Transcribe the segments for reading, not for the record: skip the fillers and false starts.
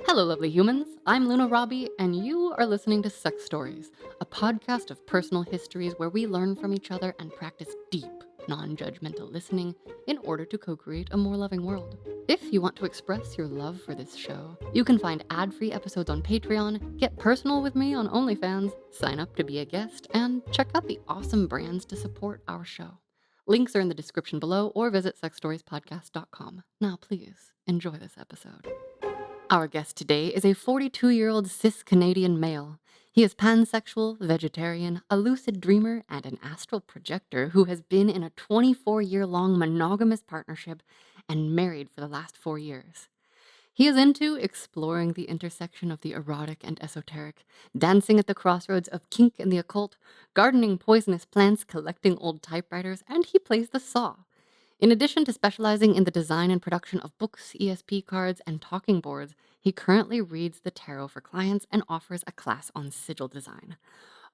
Hello, lovely humans. I'm Luna Robbie, and you are listening to Sex Stories, a podcast of personal histories where we learn from each other and practice deep, non judgmental listening in order to co create a more loving world. If you want to express your love for this show, you can find ad free episodes on Patreon, get personal with me on OnlyFans, sign up to be a guest, and check out the awesome brands to support our show. Links are in the description below or visit sexstoriespodcast.com. Now, please enjoy this episode. Our guest today is a 42-year-old cis-Canadian male. He is pansexual, vegetarian, a lucid dreamer, and an astral projector who has been in a 24-year-long monogamous partnership and married for the last 4 years. He is into exploring the intersection of the erotic and esoteric, dancing at the crossroads of kink and the occult, gardening poisonous plants, collecting old typewriters, and he plays the saw. In addition to specializing in the design and production of books, ESP cards, and talking boards, he currently reads the tarot for clients and offers a class on sigil design.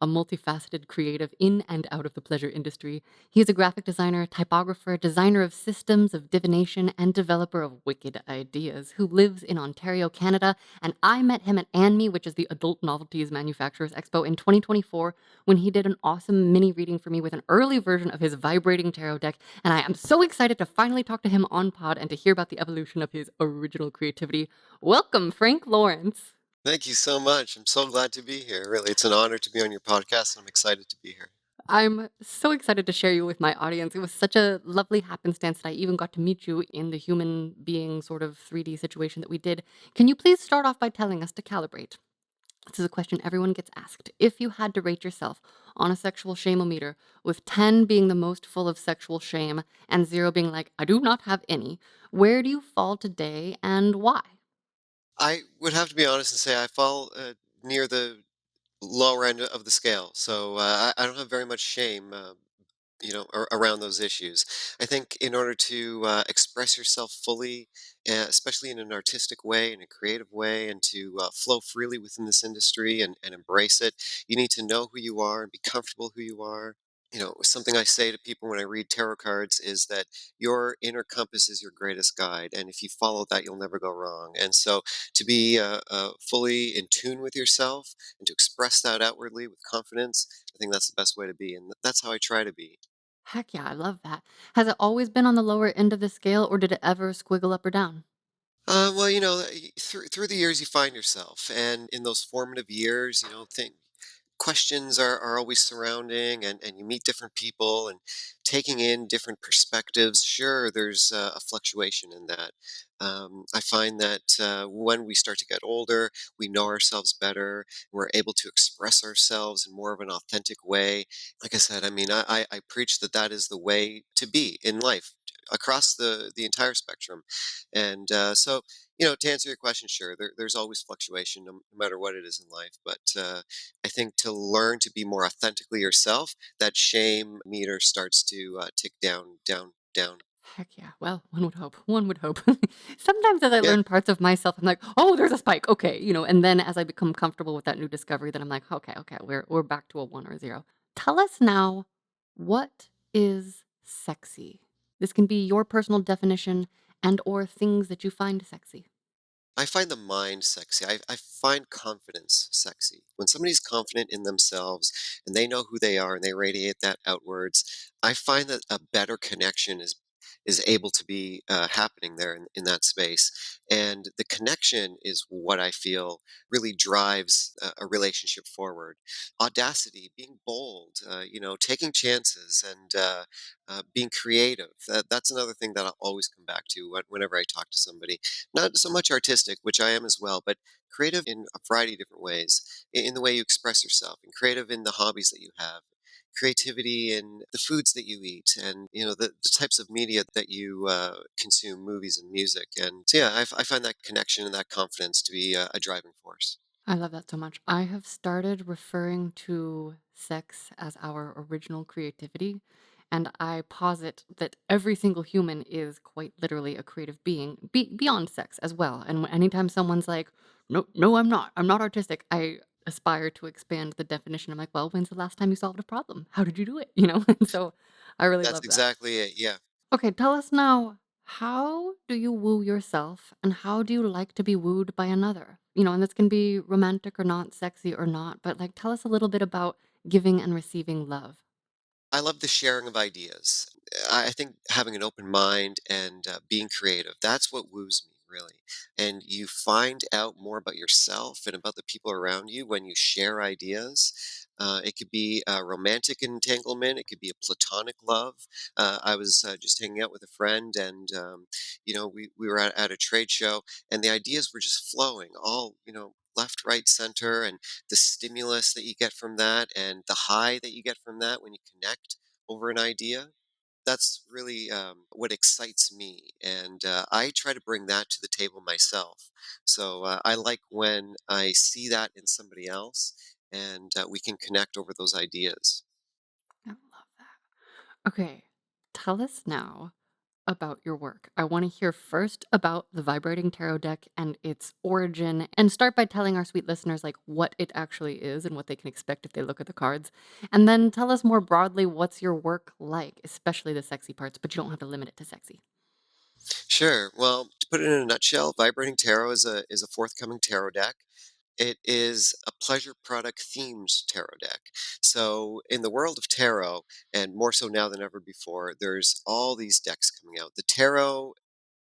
A multifaceted creative in and out of the pleasure industry, he is a graphic designer, typographer, designer of systems of divination, and developer of wicked ideas who lives in Ontario, Canada. And I met him at ANME, which is the Adult Novelties Manufacturers Expo in 2024, when he did an awesome mini reading for me with an early version of his Vibrating Tarot deck. And I am so excited to finally talk to him on pod and to hear about the evolution of his original creativity. Welcome, Frank Lawrence. Thank you so much. I'm so glad to be here. Really, it's an honor to be on your podcast, and I'm excited to be here. I'm so excited to share you with my audience. It was such a lovely happenstance that I even got to meet you in the human being sort of 3D situation that we did. Can you please start off by telling us to calibrate? This is a question everyone gets asked. If you had to rate yourself on a sexual shameometer, with 10 being the most full of sexual shame and 0 being like, I do not have any, where do you fall today and why? I would have to be honest and say I fall near the lower end of the scale, so I don't have very much shame, around those issues. I think in order to express yourself fully, especially in an artistic way, in a creative way, and to flow freely within this industry and embrace it, you need to know who you are and be comfortable who you are. Something I say to people when I read tarot cards is that your inner compass is your greatest guide, and if you follow that, you'll never go wrong. And so, to be fully in tune with yourself and to express that outwardly with confidence, I think that's the best way to be, and that's how I try to be. Heck yeah, I love that. Has it always been on the lower end of the scale or did it ever squiggle up or down? Well, through the years you find yourself, and in those formative years, think questions are always surrounding, and you meet different people and taking in different perspectives. Sure, there's a fluctuation in that. I find that when we start to get older, we know ourselves better. We're able to express ourselves in more of an authentic way. Like I said, I mean, I preach that that is the way to be in life across the entire spectrum. And to answer your question, sure, there's always fluctuation, no matter what it is in life. But I think to learn to be more authentically yourself, that shame meter starts to tick down, down, down. Heck yeah. Well, one would hope. One would hope. Sometimes as I Yeah. learn parts of myself, I'm like, oh, there's a spike. Okay, and then as I become comfortable with that new discovery, then I'm like, okay, we're back to a 1 or 0. Tell us now, what is sexy? This can be your personal definition and or things that you find sexy. I find the mind sexy. I find confidence sexy. When somebody's confident in themselves and they know who they are and they radiate that outwards, I find that a better connection is able to be happening there in that space. And the connection is what I feel really drives a relationship forward. Audacity, being bold, taking chances and being creative. That's another thing that I'll always come back to whenever I talk to somebody. Not so much artistic, which I am as well, but creative in a variety of different ways, in the way you express yourself, and creative in the hobbies that you have, creativity in the foods that you eat, and the types of media that you consume, movies and music. And so, yeah, I find that connection and that confidence to be a driving force. I love that so much. I have started referring to sex as our original creativity, and I posit that every single human is quite literally a creative being beyond sex as well. And anytime someone's like, "No, no, I'm not artistic," I aspire to expand the definition. I'm like, "Well, when's the last time you solved a problem? How did you do it?" And so I really That's love that. exactly it. Yeah. Okay, tell us now, how do you woo yourself, and how do you like to be wooed by another? And this can be romantic or not, sexy or not, but like tell us a little bit about giving and receiving love. I love the sharing of ideas. I think having an open mind and being creative, that's what woos me, really. And you find out more about yourself and about the people around you when you share ideas. It could be a romantic entanglement, it could be a platonic love. I was just hanging out with a friend, and we were at a trade show, and the ideas were just flowing, all left, right, center, and the stimulus that you get from that and the high that you get from that when you connect over an idea. That's really what excites me. And I try to bring that to the table myself. So I like when I see that in somebody else and we can connect over those ideas. I love that. Okay, tell us now about your work. I want to hear first about the Vibrating Tarot deck and its origin, and start by telling our sweet listeners like what it actually is and what they can expect if they look at the cards. And then tell us more broadly what's your work like, especially the sexy parts, but you don't have to limit it to sexy. Sure. Well, to put it in a nutshell, Vibrating Tarot is a forthcoming tarot deck. It is a pleasure product themed tarot deck. So, in the world of tarot, and more so now than ever before, there's all these decks coming out. The tarot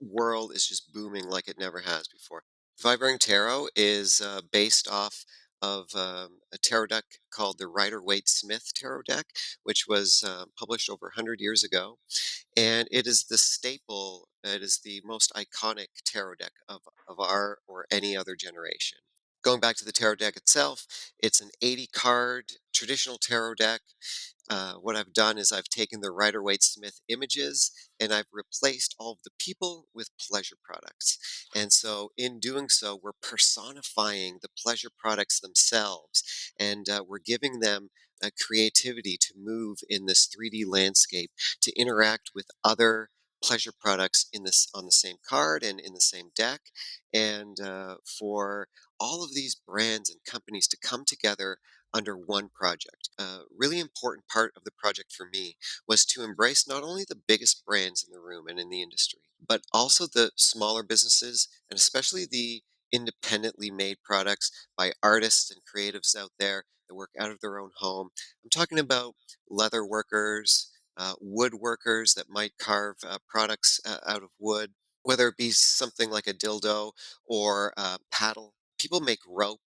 world is just booming like it never has before. Vibrating Tarot is based off of a tarot deck called the Rider Waite Smith Tarot Deck, which was published over 100 years ago. And it is the staple, it is the most iconic tarot deck of our or any other generation. Going back to the tarot deck itself, it's an 80 card traditional tarot deck. What I've done is I've taken the Rider Waite Smith images and I've replaced all of the people with pleasure products. And so, in doing so, we're personifying the pleasure products themselves and we're giving them a creativity to move in this 3D landscape, to interact with other pleasure products in this on the same card and in the same deck, and for all of these brands and companies to come together under one project. A really important part of the project for me was to embrace not only the biggest brands in the room and in the industry, but also the smaller businesses and especially the independently made products by artists and creatives out there that work out of their own home. I'm talking about leather workers, woodworkers that might carve products out of wood, whether it be something like a dildo or a paddle. People make rope.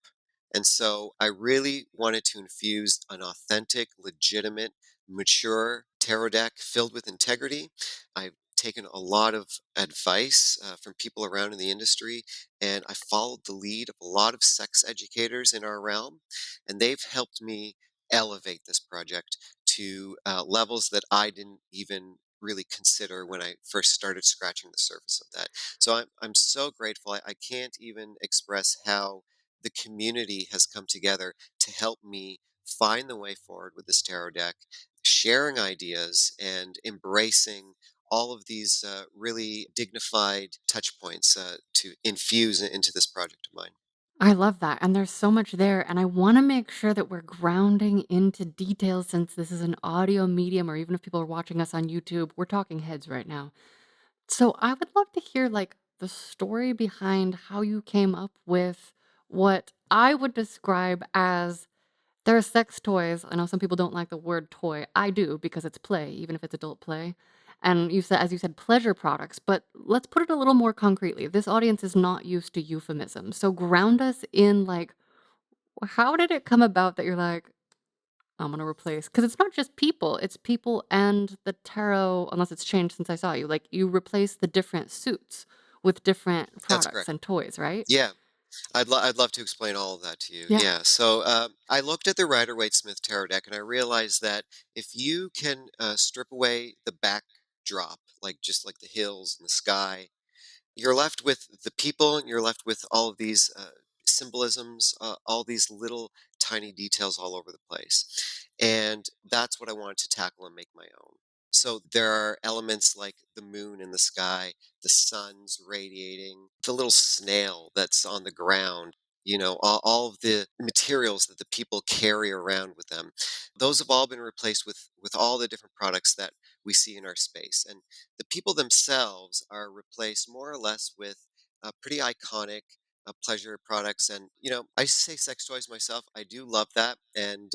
And so I really wanted to infuse an authentic, legitimate, mature tarot deck filled with integrity. I've taken a lot of advice from people around in the industry, and I followed the lead of a lot of sex educators in our realm, and they've helped me elevate this project to levels that I didn't even really consider when I first started scratching the surface of that. So I'm so grateful. I can't even express how the community has come together to help me find the way forward with this tarot deck, sharing ideas and embracing all of these really dignified touch points to infuse into this project of mine. I love that. And there's so much there. And I want to make sure that we're grounding into details since this is an audio medium, or even if people are watching us on YouTube, we're talking heads right now. So I would love to hear like the story behind how you came up with what I would describe as there are sex toys. I know some people don't like the word toy. I do because it's play, even if it's adult play. And you said, as you said, pleasure products. But let's put it a little more concretely. This audience is not used to euphemisms. So ground us in like, how did it come about that you're like, I'm gonna replace? Because it's not just people, it's people and the tarot, unless it's changed since I saw you. Like you replace the different suits with different That's products correct. and toys, right? Yeah, I'd love to explain all of that to you. Yeah. Yeah, so I looked at the Rider Waite Smith tarot deck and I realized that if you can strip away the backdrop, like just like the hills and the sky, you're left with the people and you're left with all of these symbolisms, all these little tiny details all over the place. And that's what I wanted to tackle and make my own. So there are elements like the moon in the sky, the sun's radiating, the little snail that's on the ground, all of the materials that the people carry around with them. Those have all been replaced with all the different products that we see in our space. And the people themselves are replaced more or less with pretty iconic. pleasure products. And, I say sex toys myself. I do love that. And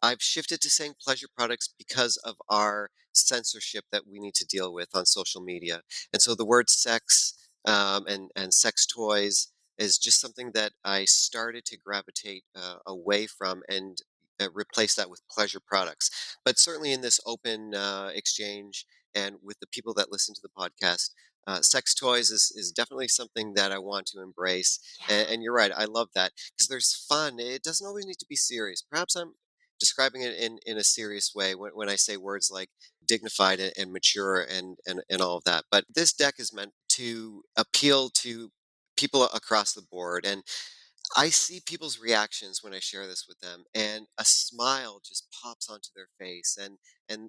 I've shifted to saying pleasure products because of our censorship that we need to deal with on social media. And so the word sex and sex toys is just something that I started to gravitate away from and replace that with pleasure products. But certainly in this open exchange and with the people that listen to the podcast, sex toys is definitely something that I want to embrace. And you're right, I love that because there's fun. It doesn't always need to be serious. Perhaps I'm describing it in a serious way when I say words like dignified and mature and all of that. But this deck is meant to appeal to people across the board. And I see people's reactions when I share this with them, and a smile just pops onto their face, and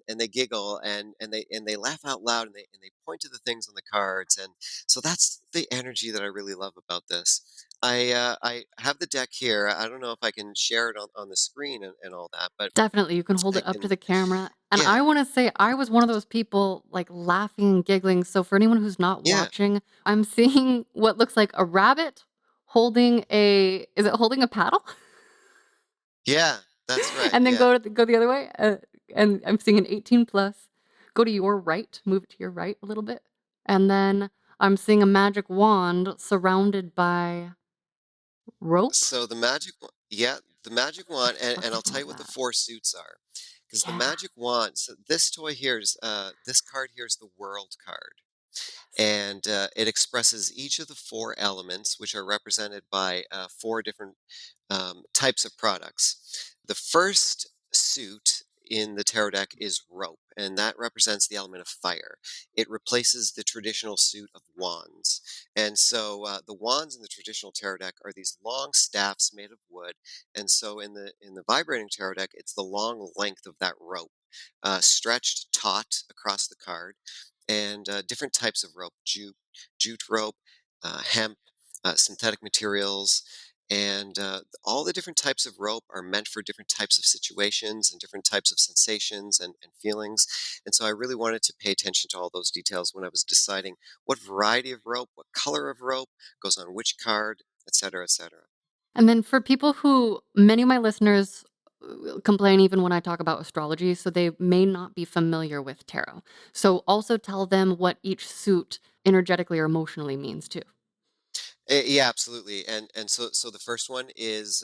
they giggle, and they laugh out loud, and they point to the things on the cards. And so that's the energy that I really love about this. I have the deck here. I don't know if I can share it on the screen and all that, but Definitely, you can hold I it up to can. the camera, and Yeah, I wanna say I was one of those people, like, laughing and giggling, so for anyone who's not yeah, watching, I'm seeing what looks like a rabbit holding a is it holding a paddle? yeah. That's right. And then Yeah. go the other way, and I'm seeing an 18 plus. Go to your right, move it to your right a little bit, and then I'm seeing a magic wand surrounded by rope? So the magic I wand, and fucking I'll tell love you what the that. four suits are, because the Yeah. magic wand. So this toy here is this card here is the World card, Yes. and it expresses each of the four elements, which are represented by four different types of products. The first suit in the tarot deck is rope, and that represents the element of fire. It replaces the traditional suit of wands. And so the wands in the traditional tarot deck are these long staffs made of wood. And so in the vibrating tarot deck, it's the long length of that rope, stretched taut across the card, and different types of rope, jute rope, hemp, synthetic materials, and all the different types of rope are meant for different types of situations and different types of sensations and feelings. And so I really wanted to pay attention to all those details when I was deciding what variety of rope, what color of rope goes on which card, et cetera, et cetera. And then for people who many of my listeners complain even when I talk about astrology, so they may not be familiar with tarot. So also tell them what each suit energetically or emotionally means too. Yeah, absolutely. And so the first one is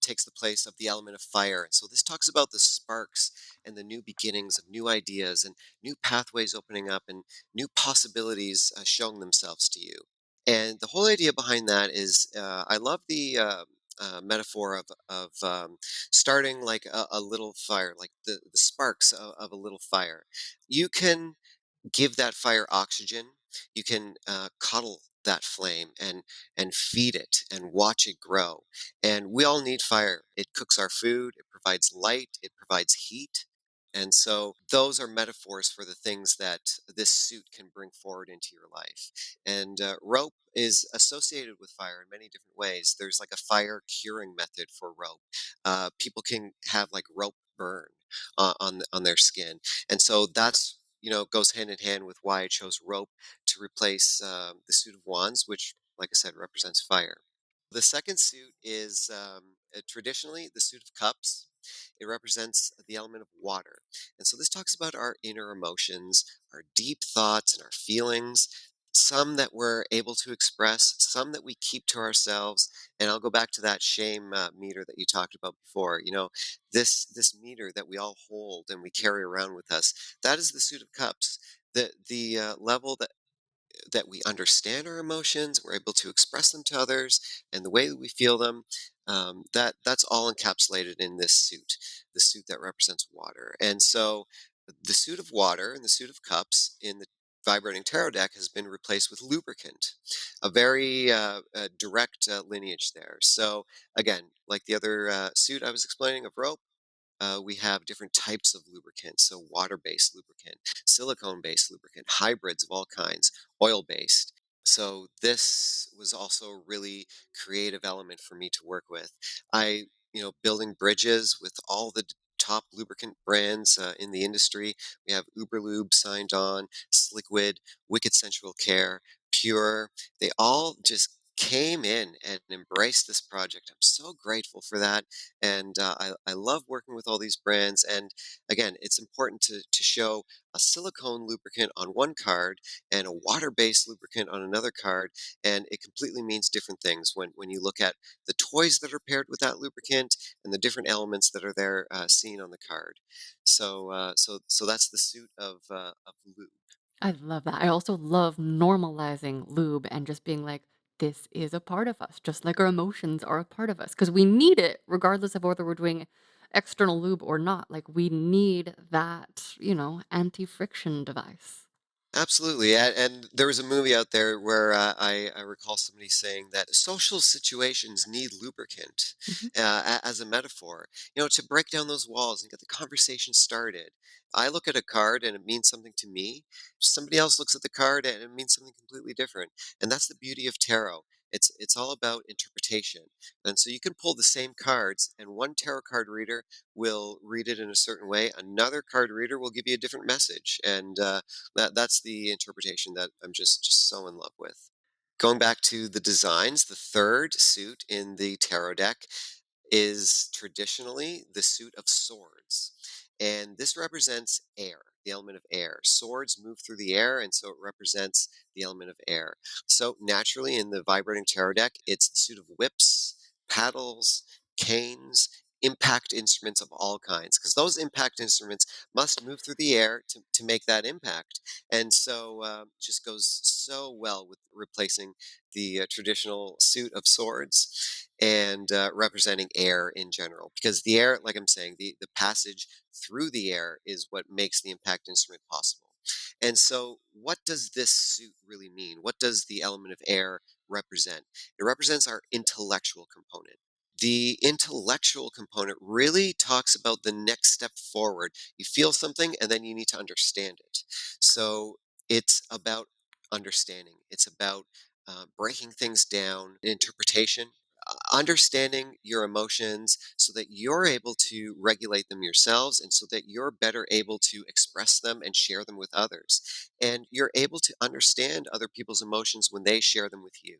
takes the place of the element of fire. And so this talks about the sparks and the new beginnings of new ideas and new pathways opening up and new possibilities showing themselves to you. And the whole idea behind that is I love the metaphor of starting like a little fire, like the sparks of a little fire. You can give that fire oxygen. You can cuddle that flame and feed it and watch it grow. And we all need fire. It cooks our food. It provides light. It provides heat. And so those are metaphors for the things that this suit can bring forward into your life. And rope is associated with fire in many different ways. There's like a fire curing method for rope. People can have like rope burn on their skin, and so that's goes hand in hand with why I chose rope to replace the suit of wands, which, like I said, represents fire. The second suit is traditionally the suit of cups. It represents the element of water. And so this talks about our inner emotions, our deep thoughts, and our feelings. Some that we're able to express, some that we keep to ourselves. And I'll go back to that shame meter that you talked about before. This meter that we all hold and we carry around with us, that is the suit of cups. The level that we understand our emotions, we're able to express them to others, and the way that we feel them, that's all encapsulated in this suit, the suit that represents water. And so, the suit of water and the suit of cups in the vibrating tarot deck has been replaced with lubricant, a very direct lineage there. So again, like the other suit I was explaining of rope, we have different types of lubricant. So water-based lubricant, silicone-based lubricant, hybrids of all kinds, oil-based. So this was also a really creative element for me to work with. Building bridges with all the top lubricant brands in the industry. We have Uberlube signed on, Sliquid, Wicked Sensual Care, Pure. They all just came in and embraced this project. I'm so grateful for that, and I love working with all these brands. And again, it's important to show a silicone lubricant on one card and a water-based lubricant on another card, and it completely means different things when you look at the toys that are paired with that lubricant and the different elements that are there seen on the card. So that's the suit of lube. I love that. I also love normalizing lube and just being like, this is a part of us, just like our emotions are a part of us, because we need it regardless of whether we're doing external lube or not. Like, we need that, anti friction device. Absolutely, and there was a movie out there where I recall somebody saying that social situations need lubricant Mhm. as a metaphor, to break down those walls and get the conversation started. I look at a card and it means something to me. Somebody else looks at the card and it means something completely different. And that's the beauty of tarot. It's all about interpretation. And so you can pull the same cards, and one tarot card reader will read it in a certain way. Another card reader will give you a different message, and that's the interpretation that I'm just so in love with. Going back to the designs, the third suit in the tarot deck is traditionally the suit of swords. And this represents air, the element of air. Swords move through the air, and so it represents the element of air. So naturally, in the Vibrating Tarot deck, it's the suit of whips, paddles, canes, impact instruments of all kinds, because those impact instruments must move through the air to make that impact. And so just goes so well with replacing the traditional suit of swords and representing air in general. Because the air, like I'm saying, the passage through the air is what makes the impact instrument possible. And so, what does this suit really mean? What does the element of air represent? It represents our intellectual component. The intellectual component really talks about the next step forward. You feel something and then you need to understand it. So, it's about understanding, it's about breaking things down, interpretation, understanding your emotions so that you're able to regulate them yourselves and so that you're better able to express them and share them with others. And you're able to understand other people's emotions when they share them with you.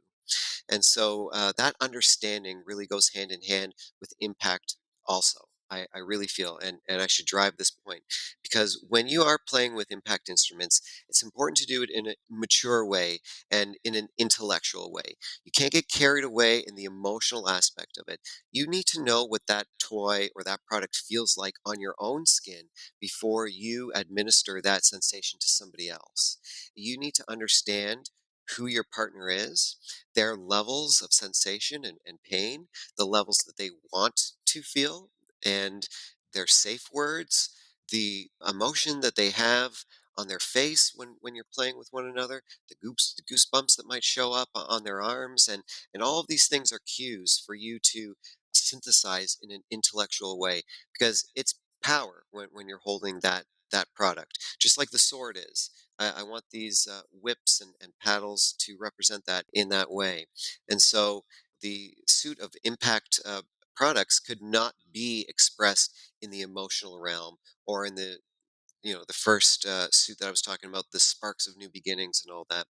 And so that understanding really goes hand in hand with impact also. I really feel, and I should drive this point, because when you are playing with impact instruments, it's important to do it in a mature way and in an intellectual way. You can't get carried away in the emotional aspect of it. You need to know what that toy or that product feels like on your own skin before you administer that sensation to somebody else. You need to understand who your partner is, their levels of sensation and pain, the levels that they want to feel, and their safe words, the emotion that they have on their face when you're playing with one another, the goosebumps that might show up on their arms, and all of these things are cues for you to synthesize in an intellectual way because it's power when you're holding that product, just like the sword is. I want these whips and paddles to represent that in that way. And so the suit of impact products could not be expressed in the emotional realm or in the first suit that I was talking about, the sparks of new beginnings and all that.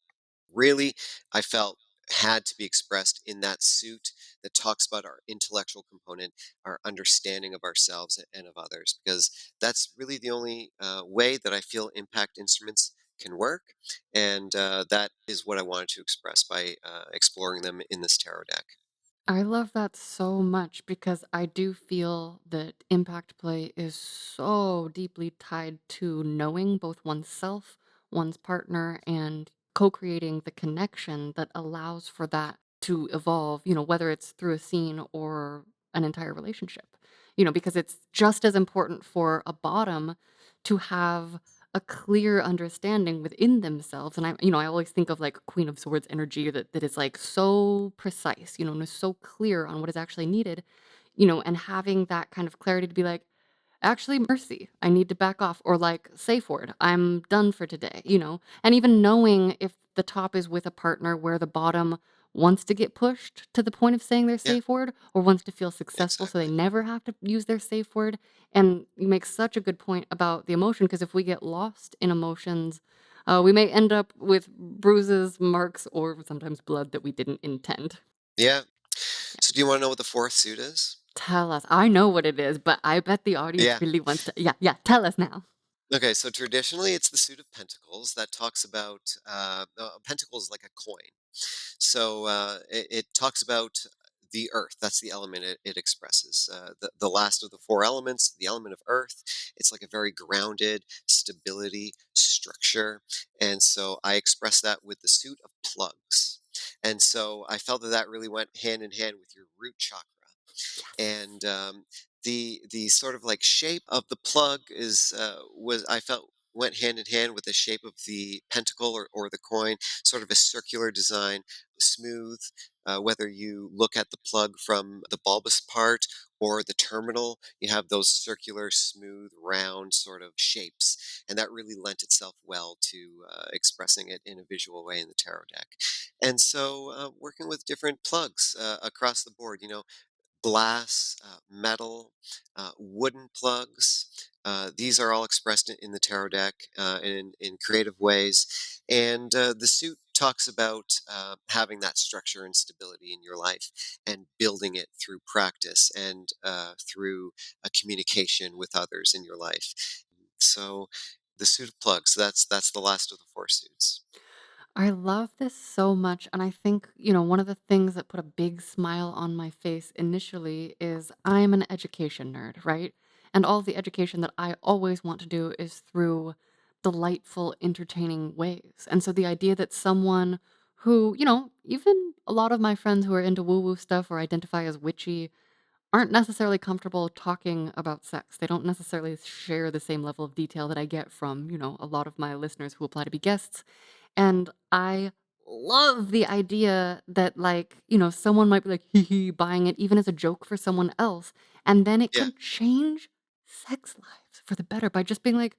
Really, I felt had to be expressed in that suit that talks about our intellectual component, our understanding of ourselves and of others, because that's really the only way that I feel impact instruments can work. And that is what I wanted to express by exploring them in this tarot deck. I love that so much because I do feel that impact play is so deeply tied to knowing both oneself, one's partner, and co creating the connection that allows for that to evolve, whether it's through a scene or an entire relationship. Because it's just as important for a bottom to have a clear understanding within themselves. And I always think of like Queen of Swords energy that is like so precise, and is so clear on what is actually needed, and having that kind of clarity to be like, actually, mercy, I need to back off, or like, safe word, I'm done for today, and even knowing if the top is with a partner where the bottom wants to get pushed to the point of saying their Yeah, safe word or wants to feel successful so they exactly. never have to use their safe word. And you make such a good point about the emotion because if we get lost in emotions, We may end up with bruises, marks, or sometimes blood that we didn't intend. Yeah. Okay. So do you want to know what the fourth suit is? Tell us. I know what it is, but I bet the audience Yeah. really wants to. Yeah, yeah. Tell us now. Okay, so traditionally it's the suit of pentacles that talks about pentacles like a coin. So it talks about the earth. That's the element it expresses. The last of the four elements, the element of earth. It's like a very grounded stability, structure. And so I express that with the suit of plugs. And so I felt that that really went hand in hand with your root chakra. Yes. And the sort of like shape of the plug is was I felt went hand in hand with the shape of the pentacle or the coin, sort of a circular design, smooth. Whether you look at the plug from the bulbous part or the terminal, you have those circular, smooth, round sort of shapes, and that really lent itself well to expressing it in a visual way in the tarot deck. And so, working with different plugs across the board, glass, metal, wooden plugs. These are all expressed in the tarot deck in creative ways. And the suit talks about having that structure and stability in your life and building it through practice and through a communication with others in your life. So the suit of plugs, that's the last of the four suits. I love this so much. And I think, one of the things that put a big smile on my face initially is I'm an education nerd, right? And all the education that I always want to do is through delightful, entertaining ways. And so the idea that someone who, even a lot of my friends who are into woo woo stuff or identify as witchy aren't necessarily comfortable talking about sex. They don't necessarily share the same level of detail that I get from, a lot of my listeners who apply to be guests. And I love the idea that, like, someone might be like, hee hee, buying it even as a joke for someone else. And then it Yeah, could change sex lives for the better by just being like,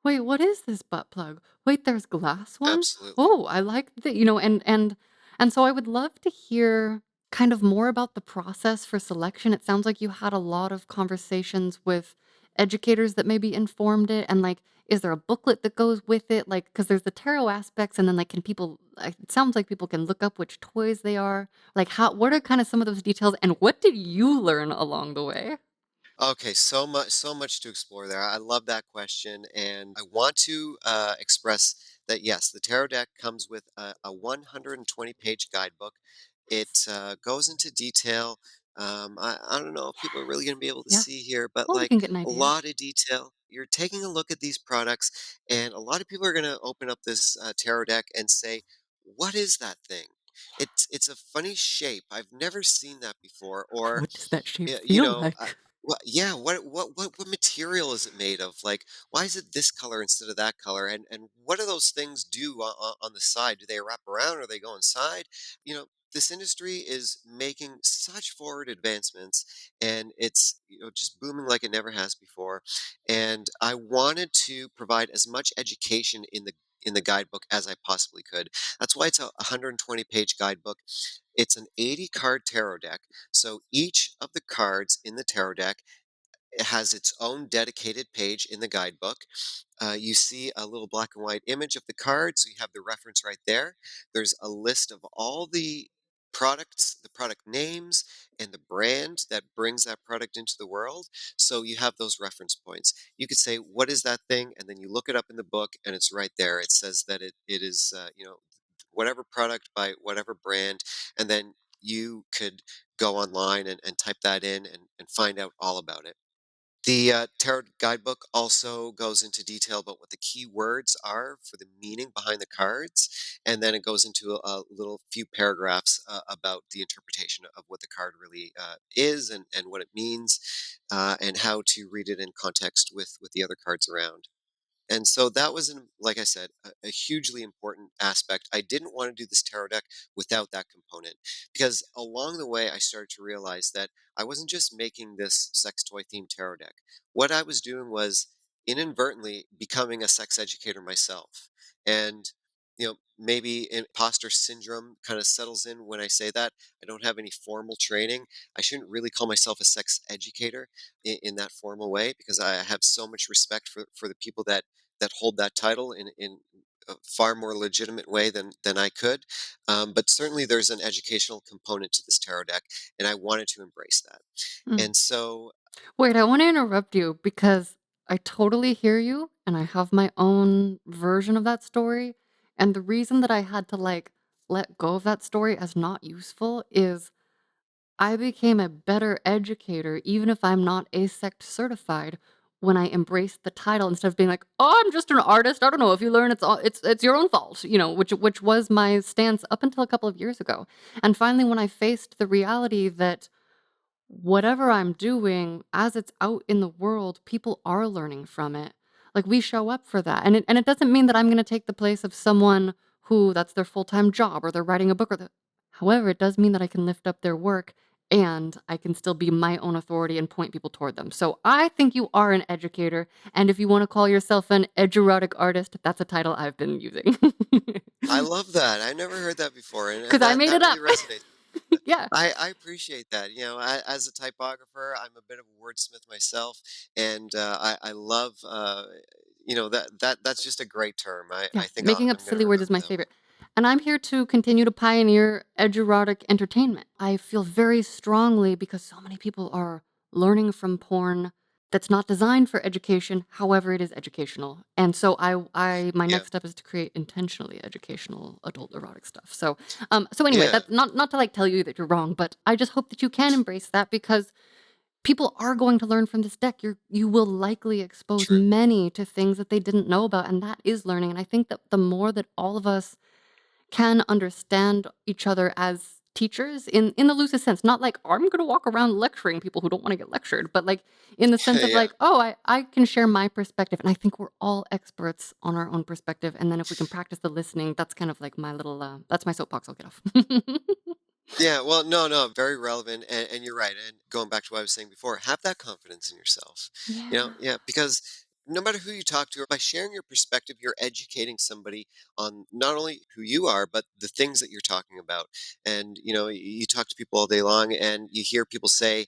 wait, what is this butt plug? Wait, there's glass ones? absolutely. Oh, I like that, and so I would love to hear kind of more about the process for selection. It sounds like you had a lot of conversations with educators that maybe informed it, and, like, is there a booklet that goes with it? Like, because there's the tarot aspects, and then, like, can people like, it sounds like people can look up which toys they are. Like, what are kind of some of those details, and what did you learn along the way? Okay, so much to explore there. I love that question, and I want to express that yes, the tarot deck comes with a 120-page guidebook. It goes into detail. I don't know if people are really going to be able to Yeah. see here, but Well, we like can get an a idea. lot of detail. You're taking a look at these products, and a lot of people are going to open up this tarot deck and say, "What is that thing?" It's a funny shape. I've never seen that before, or What does that shape yeah, feel like? well, yeah, what material is it made of? Like, why is it this color instead of that color? And what do those things do on the side? Do they wrap around or they go inside? This industry is making such forward advancements, and it's just booming like it never has before. And I wanted to provide as much education in the guidebook as I possibly could. That's why it's a 120-page guidebook. It's an 80 card tarot deck. So each of the cards in the tarot deck has its own dedicated page in the guidebook. You see a little black and white image of the card, so you have the reference right there. There's a list of all the products, the product names, and the brand that brings that product into the world. So you have those reference points. You could say, "What is that thing?" And then you look it up in the book, and it's right there. It says that it is, whatever product by whatever brand, and then you could go online and type that in and find out all about it. The tarot guidebook also goes into detail about what the key words are for the meaning behind the cards, and then it goes into a little few paragraphs about the interpretation of what the card really is and what it means, and how to read it in context with the other cards around. And so that was, like I said, a hugely important aspect. I didn't want to do this tarot deck without that component because along the way, I started to realize that I wasn't just making this sex toy themed tarot deck. What I was doing was inadvertently becoming a sex educator myself. And, maybe imposter syndrome kind of settles in when I say that. I don't have any formal training. I shouldn't really call myself a sex educator in that formal way because I have so much respect for the people that hold that title in a far more legitimate way than I could. But certainly there's an educational component to this tarot deck, and I wanted to embrace that. Mm. And so, Wait, I want to interrupt you because I totally hear you and I have my own version of that story. And the reason that I had to like let go of that story as not useful is I became a better educator, even if I'm not ASECT certified, when I embraced the title instead of being like, "Oh, I'm just an artist. I don't know if you learn, it's your own fault," which was my stance up until a couple of years ago. And finally, when I faced the reality that whatever I'm doing, as it's out in the world, people are learning from it. Like, we show up for that, and it doesn't mean that I'm gonna take the place of someone who that's their full-time job or they're writing a book or the however, it does mean that I can lift up their work and I can still be my own authority and point people toward them. So, I think you are an educator, and if you wanna call yourself an edurotic artist, that's a title I've been using. I love that. I never heard that before, and 'Cause I that made that it really up. resonates. Yeah. I appreciate that. As a typographer, I'm a bit of a wordsmith myself, and I love that's just a great term. Yeah, I think making up I'm going to silly words is remember my that one. favorite. And I'm here to continue to pioneer edurotic entertainment. I feel very strongly because so many people are learning from porn that's not designed for education, however it is educational. And so I my Yeah, next step is to create intentionally educational adult erotic stuff. So anyway, yeah, that's not to like tell you that you're wrong, but I just hope that you can embrace that because people are going to learn from this deck. You will likely expose true. many to things that they didn't know about, and that is learning. And I think that the more that all of us can understand each other as teachers in the loosest sense, not like I'm going to walk around lecturing people who don't want to get lectured, but like in the sense of Yeah. like, oh, I can share my perspective, and I think we're all experts on our own perspective. And then if we can practice the listening, that's kind of like my little that's my soapbox. I'll get off. Yeah, well, no, no, very relevant, and you're right. And going back to what I was saying before, have that confidence in yourself. Yeah. Yeah, because no matter who you talk to, or by sharing your perspective, you're educating somebody on not only who you are, but the things that you're talking about. And you talk to people all day long, and you hear people say,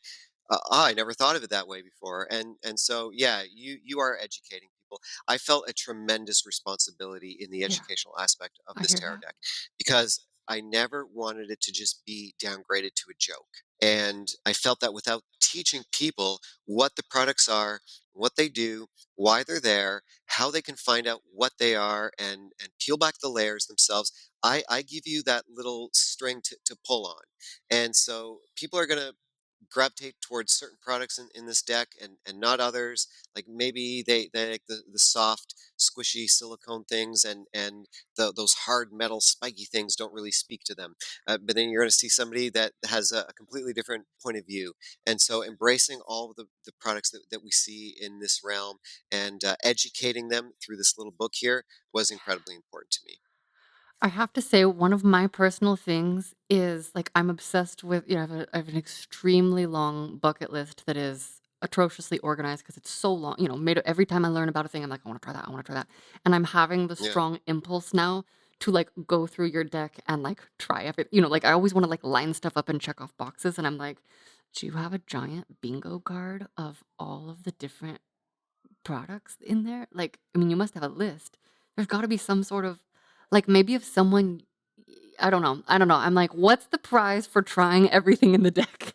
I never thought of it that way before." And so, yeah, you are educating people. I felt a tremendous responsibility in the Yeah, educational aspect of I this hear tarot that. deck because I never wanted it to just be downgraded to a joke. And I felt that without teaching people what the products are, what they do, why they're there, how they can find out what they are and peel back the layers themselves, I give you that little string to pull on. And so people are gonna gravitate towards certain products in this deck and not others. Like maybe they like the soft, squishy silicone things and those hard metal spiky things don't really speak to them. But then you're going to see somebody that has a completely different point of view. And so embracing all of the products that we see in this realm and educating them through this little book here was incredibly important to me. I have to say one of my personal things is, like, I'm obsessed with I have an extremely long bucket list that is atrociously organized because it's so long, made every time I learn about a thing, I'm like, "I wanna try that, I wanna try that." And I'm having the Yeah. strong impulse now to, like, go through your deck and, like, try like, I always wanna, like, line stuff up and check off boxes, and I'm like, "Do you have a giant bingo card of all of the different products in there? Like, I mean, you must have a list. There's gotta be some sort of like, maybe if someone I don't know. I'm like, "What's the prize for trying everything in the deck?"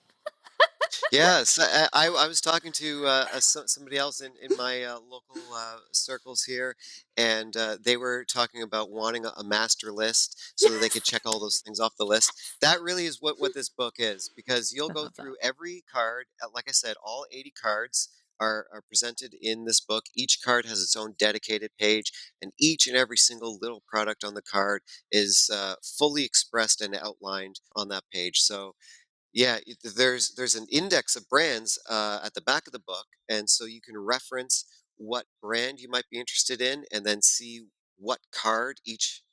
Yes, I was talking to somebody else in my local circles here, and they were talking about wanting a master list so that they could Yes! check all those things off the list. That really is what this book is, because you'll I go love that. through every card. Like I said, all 80 cards are presented in this book. Each card has its own dedicated page, and each and every single little product on the card is fully expressed and outlined on that page. So yeah, there's an index of brands at the back of the book, and so you can reference what brand you might be interested in, and then see what card each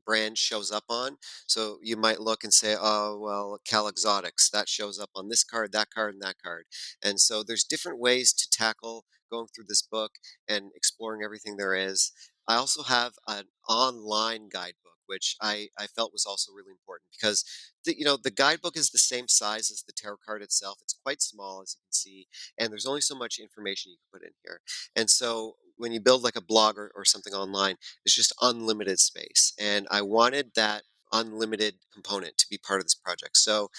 brand shows up on. So you might look and say, "Oh, well, Cal Exotics that shows up on this card, that card, and that card." And so there's different ways to tackle going through this book and exploring everything there is. I also have an online guidebook, which I felt was also really important because the guidebook is the same size as the tarot card itself. It's quite small, as you can see, and there's only so much information you can put in here. And so when you build like a blog or something online, it's just unlimited space. And I wanted that unlimited component to be part of this project. So,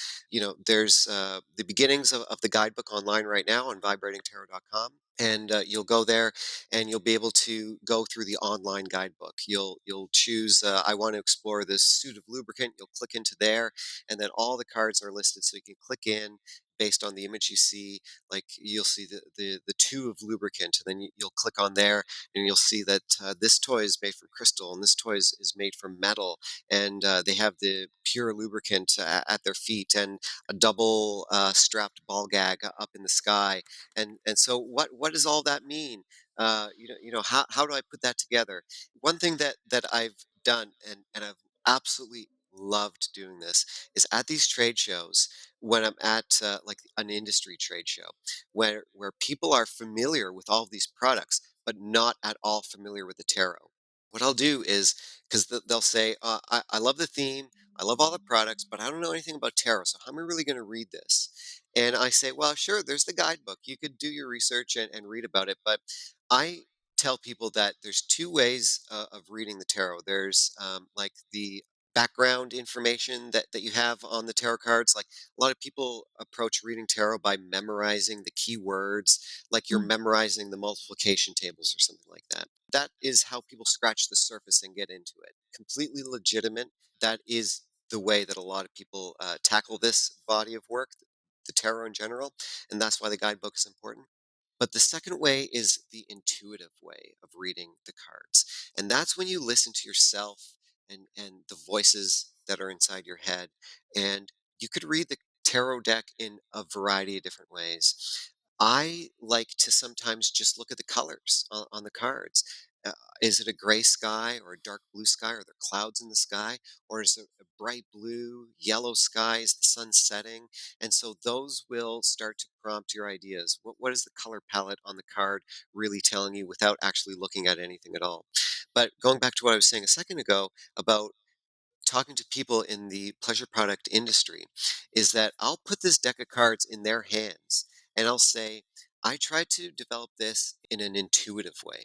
there's the beginnings of the guidebook online right now on vibratingtarot.com. And you'll go there and you'll be able to go through the online guidebook. You'll choose, I want to explore this suit of lubricant. You'll click into there, and then all the cards are listed. So you can click in based on the image you see. Like you'll see the two of lubricant, and then you'll click on there, and you'll see that this toy is made from crystal, and this toy is made from metal, and they have the pure lubricant at their feet, and a double strapped ball gag up in the sky. And so what does all that mean? How do I put that together? One thing that I've done, and I've absolutely loved doing this, is at these trade shows, when I'm at like an industry trade show, where people are familiar with all of these products but not at all familiar with the tarot. What I'll do is, because they'll say, I love the theme, I love all the products, but I don't know anything about tarot, so how am I really going to read this? And I say, well, sure, there's the guidebook. You could do your research and read about it. But I tell people that there's two ways of reading the tarot. There's like the background information that you have on the tarot cards. Like a lot of people approach reading tarot by memorizing the key words, like you're Mm. memorizing the multiplication tables or something like that. That is how people scratch the surface and get into it. Completely legitimate. That is the way that a lot of people tackle this body of work, the tarot in general, and that's why the guidebook is important. But the second way is the intuitive way of reading the cards. And that's when you listen to yourself and the voices that are inside your head. And you could read the tarot deck in a variety of different ways. I like to sometimes just look at the colors on the cards. Uh, is it a gray sky or a dark blue sky? Are there clouds in the sky? Or is it a bright blue, yellow sky? Is the sun setting? And so those will start to prompt your ideas. What is the color palette on the card really telling you without actually looking at anything at all? But going back to what I was saying a second ago about talking to people in the pleasure product industry, is that I'll put this deck of cards in their hands and I'll say, I tried to develop this in an intuitive way.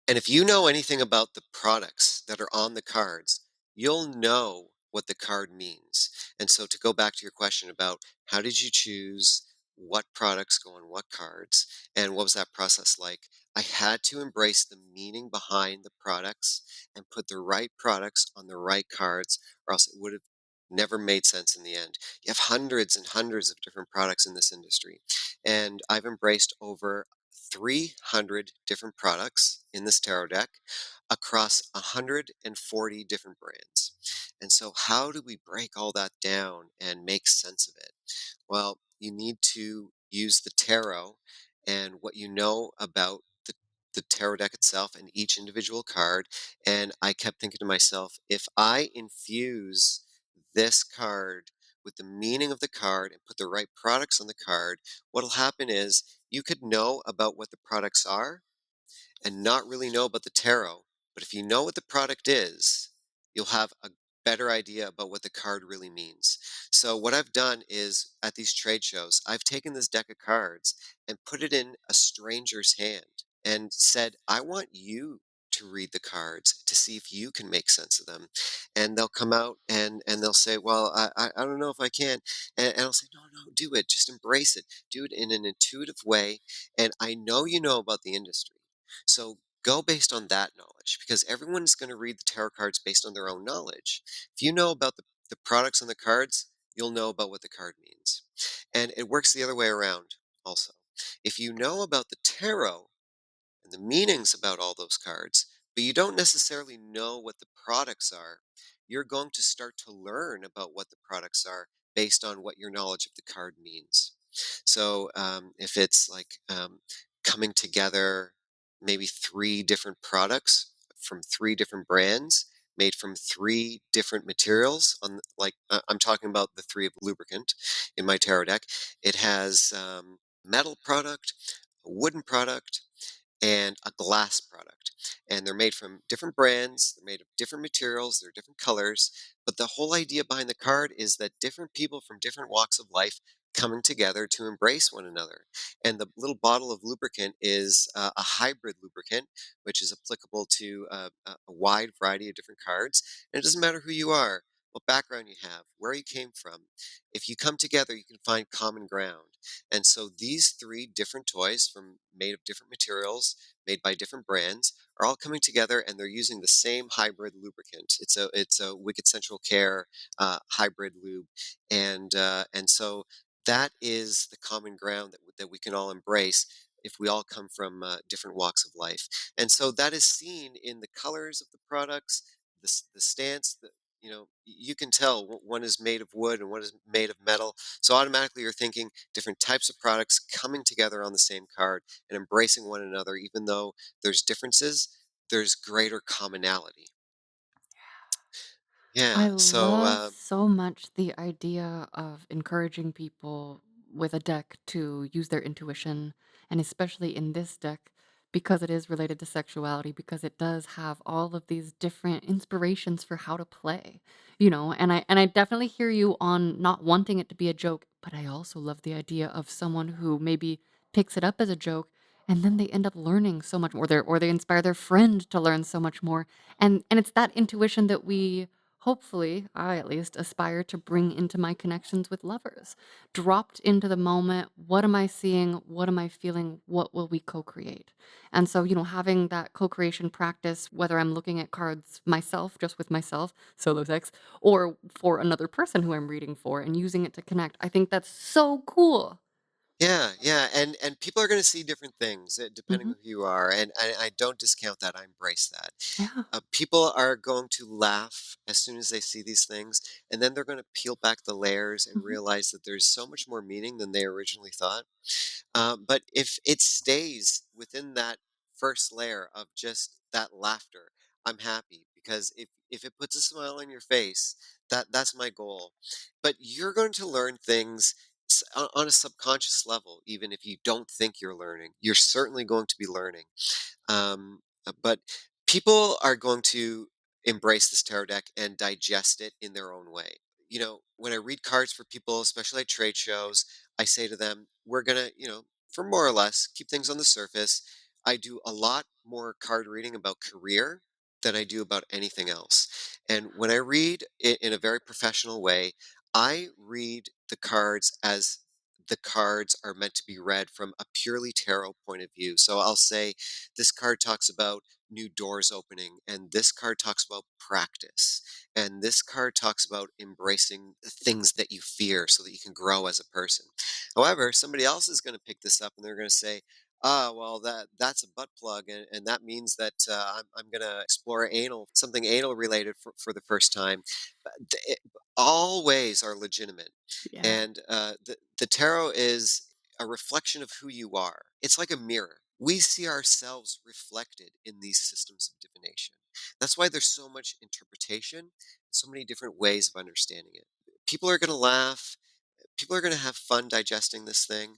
And if you know anything about the products that are on the cards, you'll know what the card means. And so to go back to your question about how did you choose what products go on what cards and what was that process like? I had to embrace the meaning behind the products and put the right products on the right cards, or else it would have never made sense in the end. You have hundreds and hundreds of different products in this industry. And I've embraced over 300 different products in this tarot deck across 140 different brands. And so, how do we break all that down and make sense of it? Well, you need to use the tarot and what you know about the tarot deck itself and each individual card. And I kept thinking to myself, if I infuse this card with the meaning of the card and put the right products on the card, what'll happen is you could know about what the products are and not really know about the tarot. But if you know what the product is, you'll have a better idea about what the card really means. So, what I've done is at these trade shows, I've taken this deck of cards and put it in a stranger's hand and said, I want you to read the cards to see if you can make sense of them. And they'll come out and they'll say, well, I don't know if I can. And I'll say, no, no, do it. Just embrace it. Do it in an intuitive way. And I know you know about the industry. So go based on that knowledge because everyone's going to read the tarot cards based on their own knowledge. If you know about the products on the cards, you'll know about what the card means. And it works the other way around also. If you know about the tarot and the meanings about all those cards, but you don't necessarily know what the products are, you're going to start to learn about what the products are based on what your knowledge of the card means. So if it's like coming together, maybe three different products from three different brands made from three different materials on like I'm talking about the three of lubricant in my tarot deck. It has metal product, a wooden product, and a glass product. And they're made from different brands, they're made of different materials, they're different colors. But the whole idea behind the card is that different people from different walks of life coming together to embrace one another. And the little bottle of lubricant is a hybrid lubricant, which is applicable to a wide variety of different cards. And it doesn't matter who you are, what background you have, where you came from. If you come together, you can find common ground. And so these three different toys from made of different materials, made by different brands, are all coming together and they're using the same hybrid lubricant. It's a Wicked Central Care hybrid lube, and so that is the common ground that we can all embrace if we all come from different walks of life. And so that is seen in the colors of the products, the stance. You can tell one is made of wood and one is made of metal. So automatically you're thinking different types of products coming together on the same card and embracing one another, even though there's differences, there's greater commonality. I Yeah. So love so much the idea of encouraging people with a deck to use their intuition, and especially in this deck, because it is related to sexuality, because it does have all of these different inspirations for how to play, and I definitely hear you on not wanting it to be a joke, but I also love the idea of someone who maybe picks it up as a joke and then they end up learning so much more, or they inspire their friend to learn so much more. And it's that intuition that we, hopefully, I at least aspire to bring into my connections with lovers. Dropped into the moment, what am I seeing? What am I feeling? What will we co create? And so, having that co creation practice, whether I'm looking at cards myself, just with myself, solo sex, or for another person who I'm reading for and using it to connect, I think that's so cool. yeah, yeah, and people are going to see different things depending Hmm. on who you are, and I don't discount that. I embrace that. Yeah. People are going to laugh as soon as they see these things, and then they're going to peel back the layers and Hmm. realize that there's so much more meaning than they originally thought. But if it stays within that first layer of just that laughter, I'm happy because if it puts a smile on your face, that's my goal. But you're going to learn things on a subconscious level, even if you don't think you're learning. You're certainly going to be learning. But people are going to embrace this tarot deck and digest it in their own way. When I read cards for people, especially at trade shows, I say to them, we're going to, for more or less, keep things on the surface. I do a lot more card reading about career than I do about anything else. And when I read it in a very professional way, I read the cards as the cards are meant to be read from a purely tarot point of view. So I'll say, this card talks about new doors opening, and this card talks about practice, and this card talks about embracing the things that you fear so that you can grow as a person. However, somebody else is going to pick this up and they're going to say, well, that's a butt plug, and that means that I'm going to explore something anal related for the first time. All ways are legitimate, Yeah. and the tarot is a reflection of who you are. It's like a mirror. We see ourselves reflected in these systems of divination. That's why there's so much interpretation, so many different ways of understanding it. People are going to laugh, people are going to have fun digesting this thing.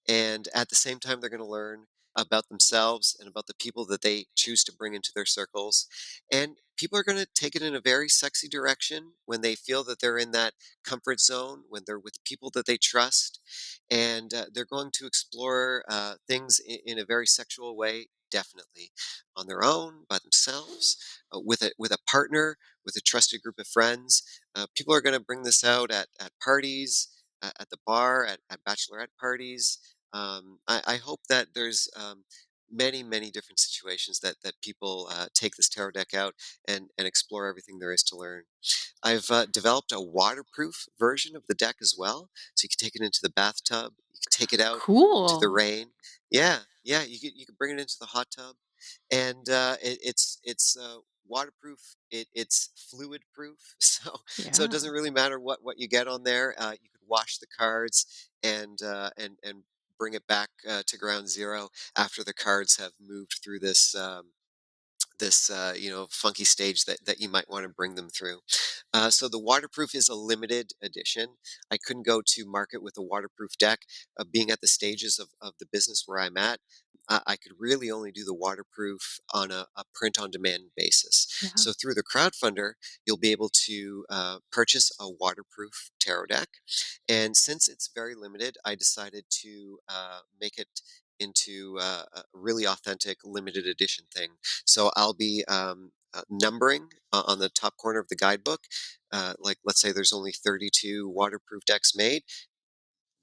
And at the same time, they're going to learn about themselves and about the people that they choose to bring into their circles. And people are going to take it in a very sexy direction when they feel that they're in that comfort zone, when they're with people that they trust. And they're going to explore things in a very sexual way. Definitely, on their own, by themselves, with a partner, with a trusted group of friends. People are going to bring this out at parties, at the bar, at bachelorette parties. I hope that there's many, many different situations that people take this tarot deck out and explore everything there is to learn. I've developed a waterproof version of the deck as well, so you can take it into the bathtub. You can take it out into the Cool. rain. Yeah, yeah, you can bring it into the hot tub, and it's waterproof. It's fluid proof, so it Yeah. doesn't really matter what you get on there. You could wash the cards and bring it back to ground zero after the cards have moved through this. this funky stage that you might want to bring them through. So the waterproof is a limited edition. I couldn't go to market with a waterproof deck. Being at the stages of the business where I'm at, I could really only do the waterproof on a print on demand basis. Yeah. So through the crowdfunder, you'll be able to purchase a waterproof tarot deck. And since it's very limited, I decided to make it into a really authentic limited edition thing. So I'll be numbering on the top corner of the guidebook. Like, let's say there's only 32 waterproof decks made.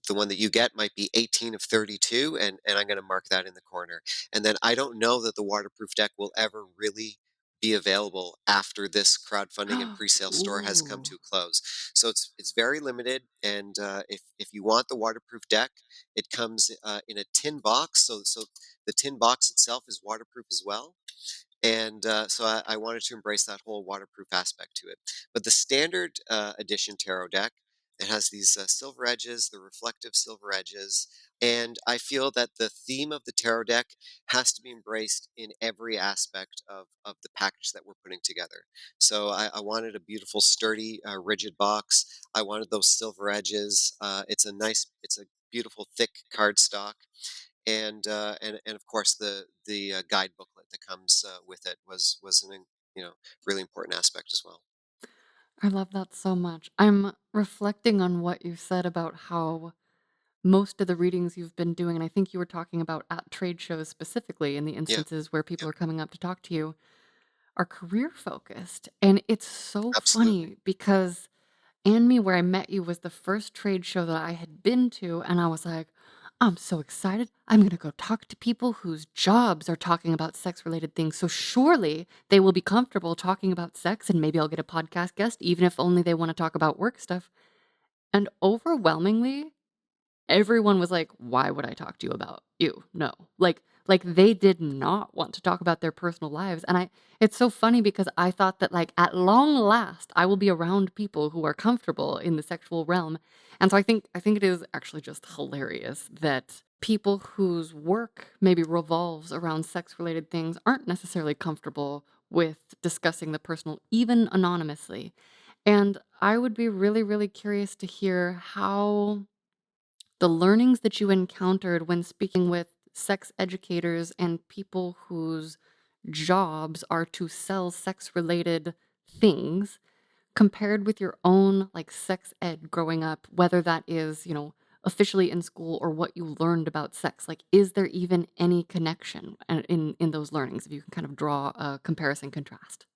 The one that you get might be 18 of 32, and I'm going to mark that in the corner. And then I don't know that the waterproof deck will ever really be available after this crowdfunding and pre-sale store has come Ooh. to a close. So it's very limited. And if you want the waterproof deck, it comes in a tin box. So the tin box itself is waterproof as well. And so I wanted to embrace that whole waterproof aspect to it. But the standard edition tarot deck, it has these silver edges, the reflective silver edges. And I feel that the theme of the tarot deck has to be embraced in every aspect of the package that we're putting together. So I wanted a beautiful, sturdy, rigid box. I wanted those silver edges. It's a beautiful, thick cardstock, and of course the guide booklet that comes with it was really important aspect as well. I love that so much. I'm reflecting on what you said about how most of the readings you've been doing, and I think you were talking about at trade shows specifically in the Yeah, instances where people yeah, are coming up to talk to you, are career focused. And it's so absolutely. funny because and Me Where I Met You was the first trade show that I had been to, and I was like, "I'm so excited. I'm gonna go talk to people whose jobs are talking about sex-related things, so surely they will be comfortable talking about sex, and maybe I'll get a podcast guest, even if only they wanna talk about work stuff." And overwhelmingly, everyone was like, "Why would I talk to you about you? No." Like, they did not want to talk about their personal lives, and I it's so funny because I thought that, like, at long last, I will be around people who are comfortable in the sexual realm, and so I think it is actually just hilarious that people whose work maybe revolves around sex-related things aren't necessarily comfortable with discussing the personal, even anonymously, and I would be really, really curious to hear how the learnings that you encountered when speaking with sex educators and people whose jobs are to sell sex related things compared with your own like sex ed growing up, whether that is, officially in school or what you learned about sex. Like, is there even any connection in those learnings? If you can kind of draw a comparison contrast.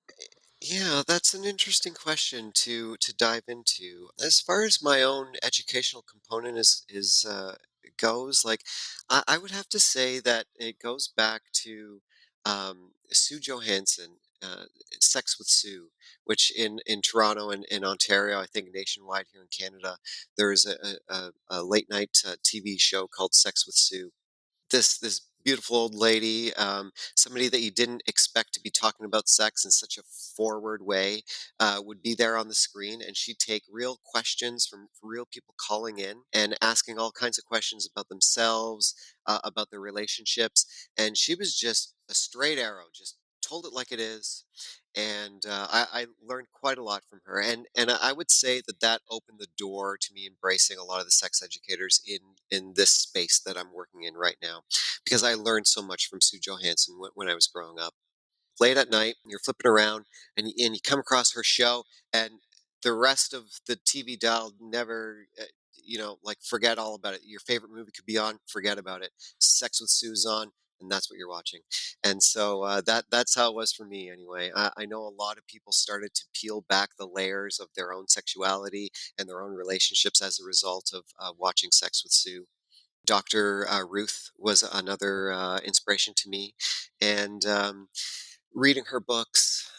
Yeah, that's an interesting question to dive into. As far as my own educational component is goes, like I would have to say that it goes back to Sue Johanson, Sex with Sue, which in Toronto and in Ontario, I think nationwide here in Canada, there is a late night TV show called Sex with Sue. This beautiful old lady, somebody that you didn't expect to be talking about sex in such a forward way, would be there on the screen, and she'd take real questions from real people calling in and asking all kinds of questions about themselves, about their relationships, and she was just a straight arrow, just told it like it is. And I learned quite a lot from her, and I would say that that opened the door to me embracing a lot of the sex educators in this space that I'm working in right now, because I learned so much from Sue Johanson when I was growing up. Late at night, you're flipping around and you come across her show, and the rest of the TV dial never, like forget all about it. Your favorite movie could be on, forget about it. Sex with Sue's on, and that's what you're watching. And so that's how it was for me anyway. I know a lot of people started to peel back the layers of their own sexuality and their own relationships as a result of watching Sex with Sue. Dr. Ruth was another inspiration to me, and reading her books,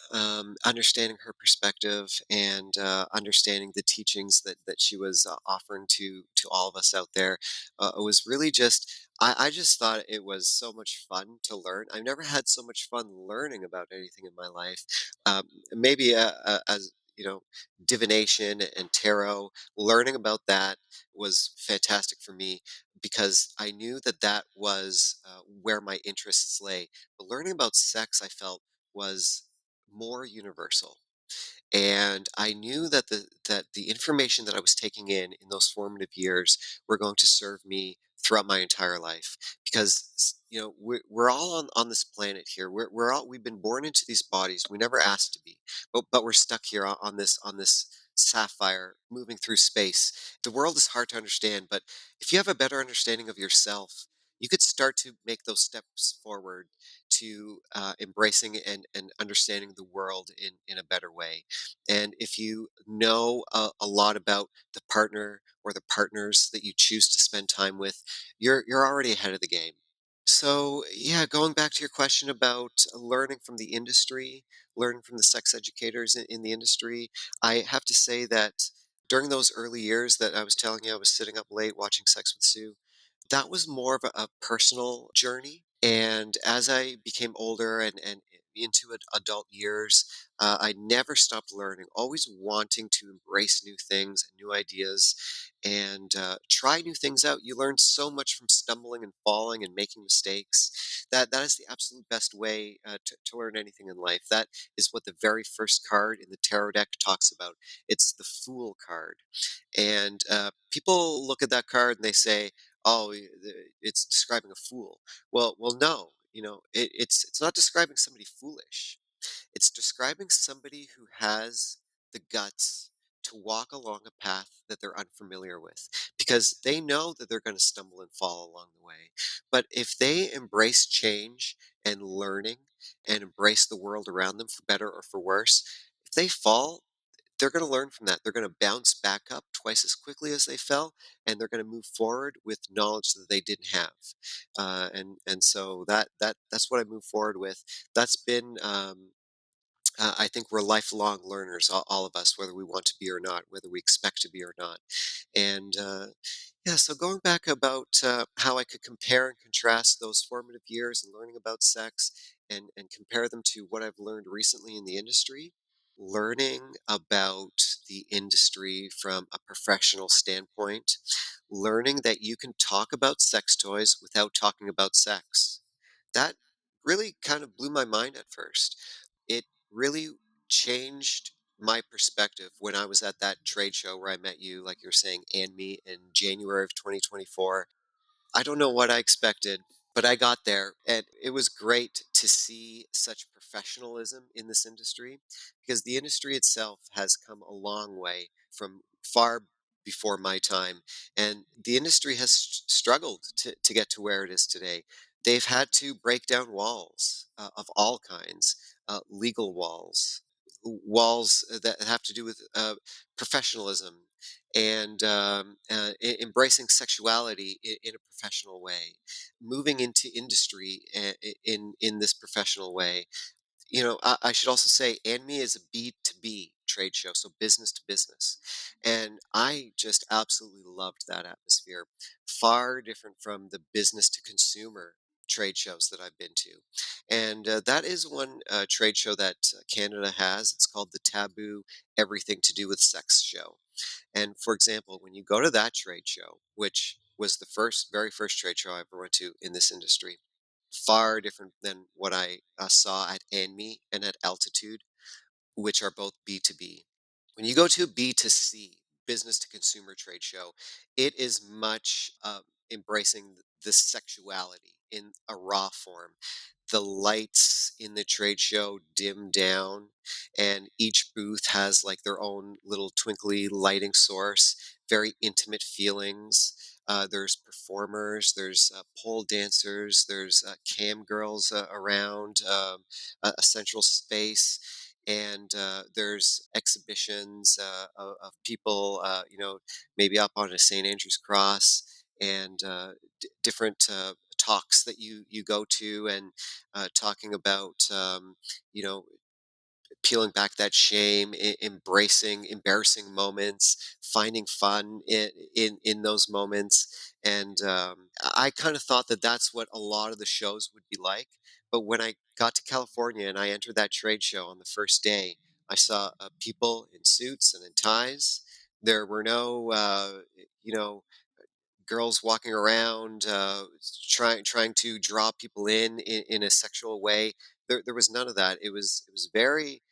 understanding her perspective, and understanding the teachings that she was offering to all of us out there, was really just. I just thought it was so much fun to learn. I've never had so much fun learning about anything in my life. Maybe as divination and tarot, learning about that was fantastic for me because I knew that that was where my interests lay. But learning about sex, I felt was more universal. And I knew that the information that I was taking in those formative years were going to serve me throughout my entire life because we're all on this planet here. We've been born into these bodies. We never asked to be, but we're stuck here on this sapphire moving through space. The world is hard to understand, but if you have a better understanding of yourself, you could start to make those steps forward to embracing and understanding the world in a better way. And if you know a lot about the partner or the partners that you choose to spend time with, you're already ahead of the game. So, yeah, going back to your question about learning from the industry, learning from the sex educators in the industry, I have to say that during those early years that I was telling you I was sitting up late watching Sex with Sue, that was more of a personal journey. And as I became older and into adult years, I never stopped learning, always wanting to embrace new things and new ideas and try new things out. You learn so much from stumbling and falling and making mistakes. That is the absolute best way to learn anything in life. That is what the very first card in the tarot deck talks about. It's the Fool card. And people look at that card and they say, "Oh, it's describing a fool." Well, no. It's not describing somebody foolish. It's describing somebody who has the guts to walk along a path that they're unfamiliar with because they know that they're going to stumble and fall along the way. But if they embrace change and learning and embrace the world around them for better or for worse, if they fall, they're going to learn from that. They're going to bounce back up twice as quickly as they fell, and they're going to move forward with knowledge that they didn't have. And so that's what I move forward with. That's been I think we're lifelong learners, all of us, whether we want to be or not, whether we expect to be or not. And yeah, so going back about how I could compare and contrast those formative years and learning about sex and compare them to what I've learned recently in the industry, learning about the industry from a professional standpoint, learning that you can talk about sex toys without talking about sex. That really kind of blew my mind at first. It really changed my perspective when I was at that trade show where I met you, like you're saying, and me in January of 2024. I don't know what I expected, but I got there, and it was great to see such professionalism in this industry because the industry itself has come a long way from far before my time, and the industry has struggled to get to where it is today. They've had to break down walls of all kinds, legal walls, walls that have to do with professionalism and embracing sexuality in a professional way, moving into industry in this professional way. I should also say, ANME is a B2B trade show, so business to business, and I just absolutely loved that atmosphere. Far different from the business to consumer trade shows that I've been to, and that is one trade show that Canada has. It's called the Taboo Everything to Do with Sex show. And for example, when you go to that trade show, which was the very first trade show I ever went to in this industry, far different than what I saw at ANME and at Altitude, which are both B2B. When you go to a B2C, business to consumer trade show, it is much embracing the sexuality in a raw form. The lights in the trade show dim down, and each booth has like their own little twinkly lighting source, very intimate feelings. There's performers, there's pole dancers, there's cam girls around, a central space, and there's exhibitions of people, maybe up on a St. Andrew's cross, and different talks that you go to, and talking about you know peeling back that shame, embracing embarrassing moments, finding fun in those moments. And I kind of thought that that's what a lot of the shows would be like. But when I got to California and I entered that trade show on the first day, I saw people in suits and in ties. There were no, you know, girls walking around trying to draw people in a sexual way. There was none of that. It was very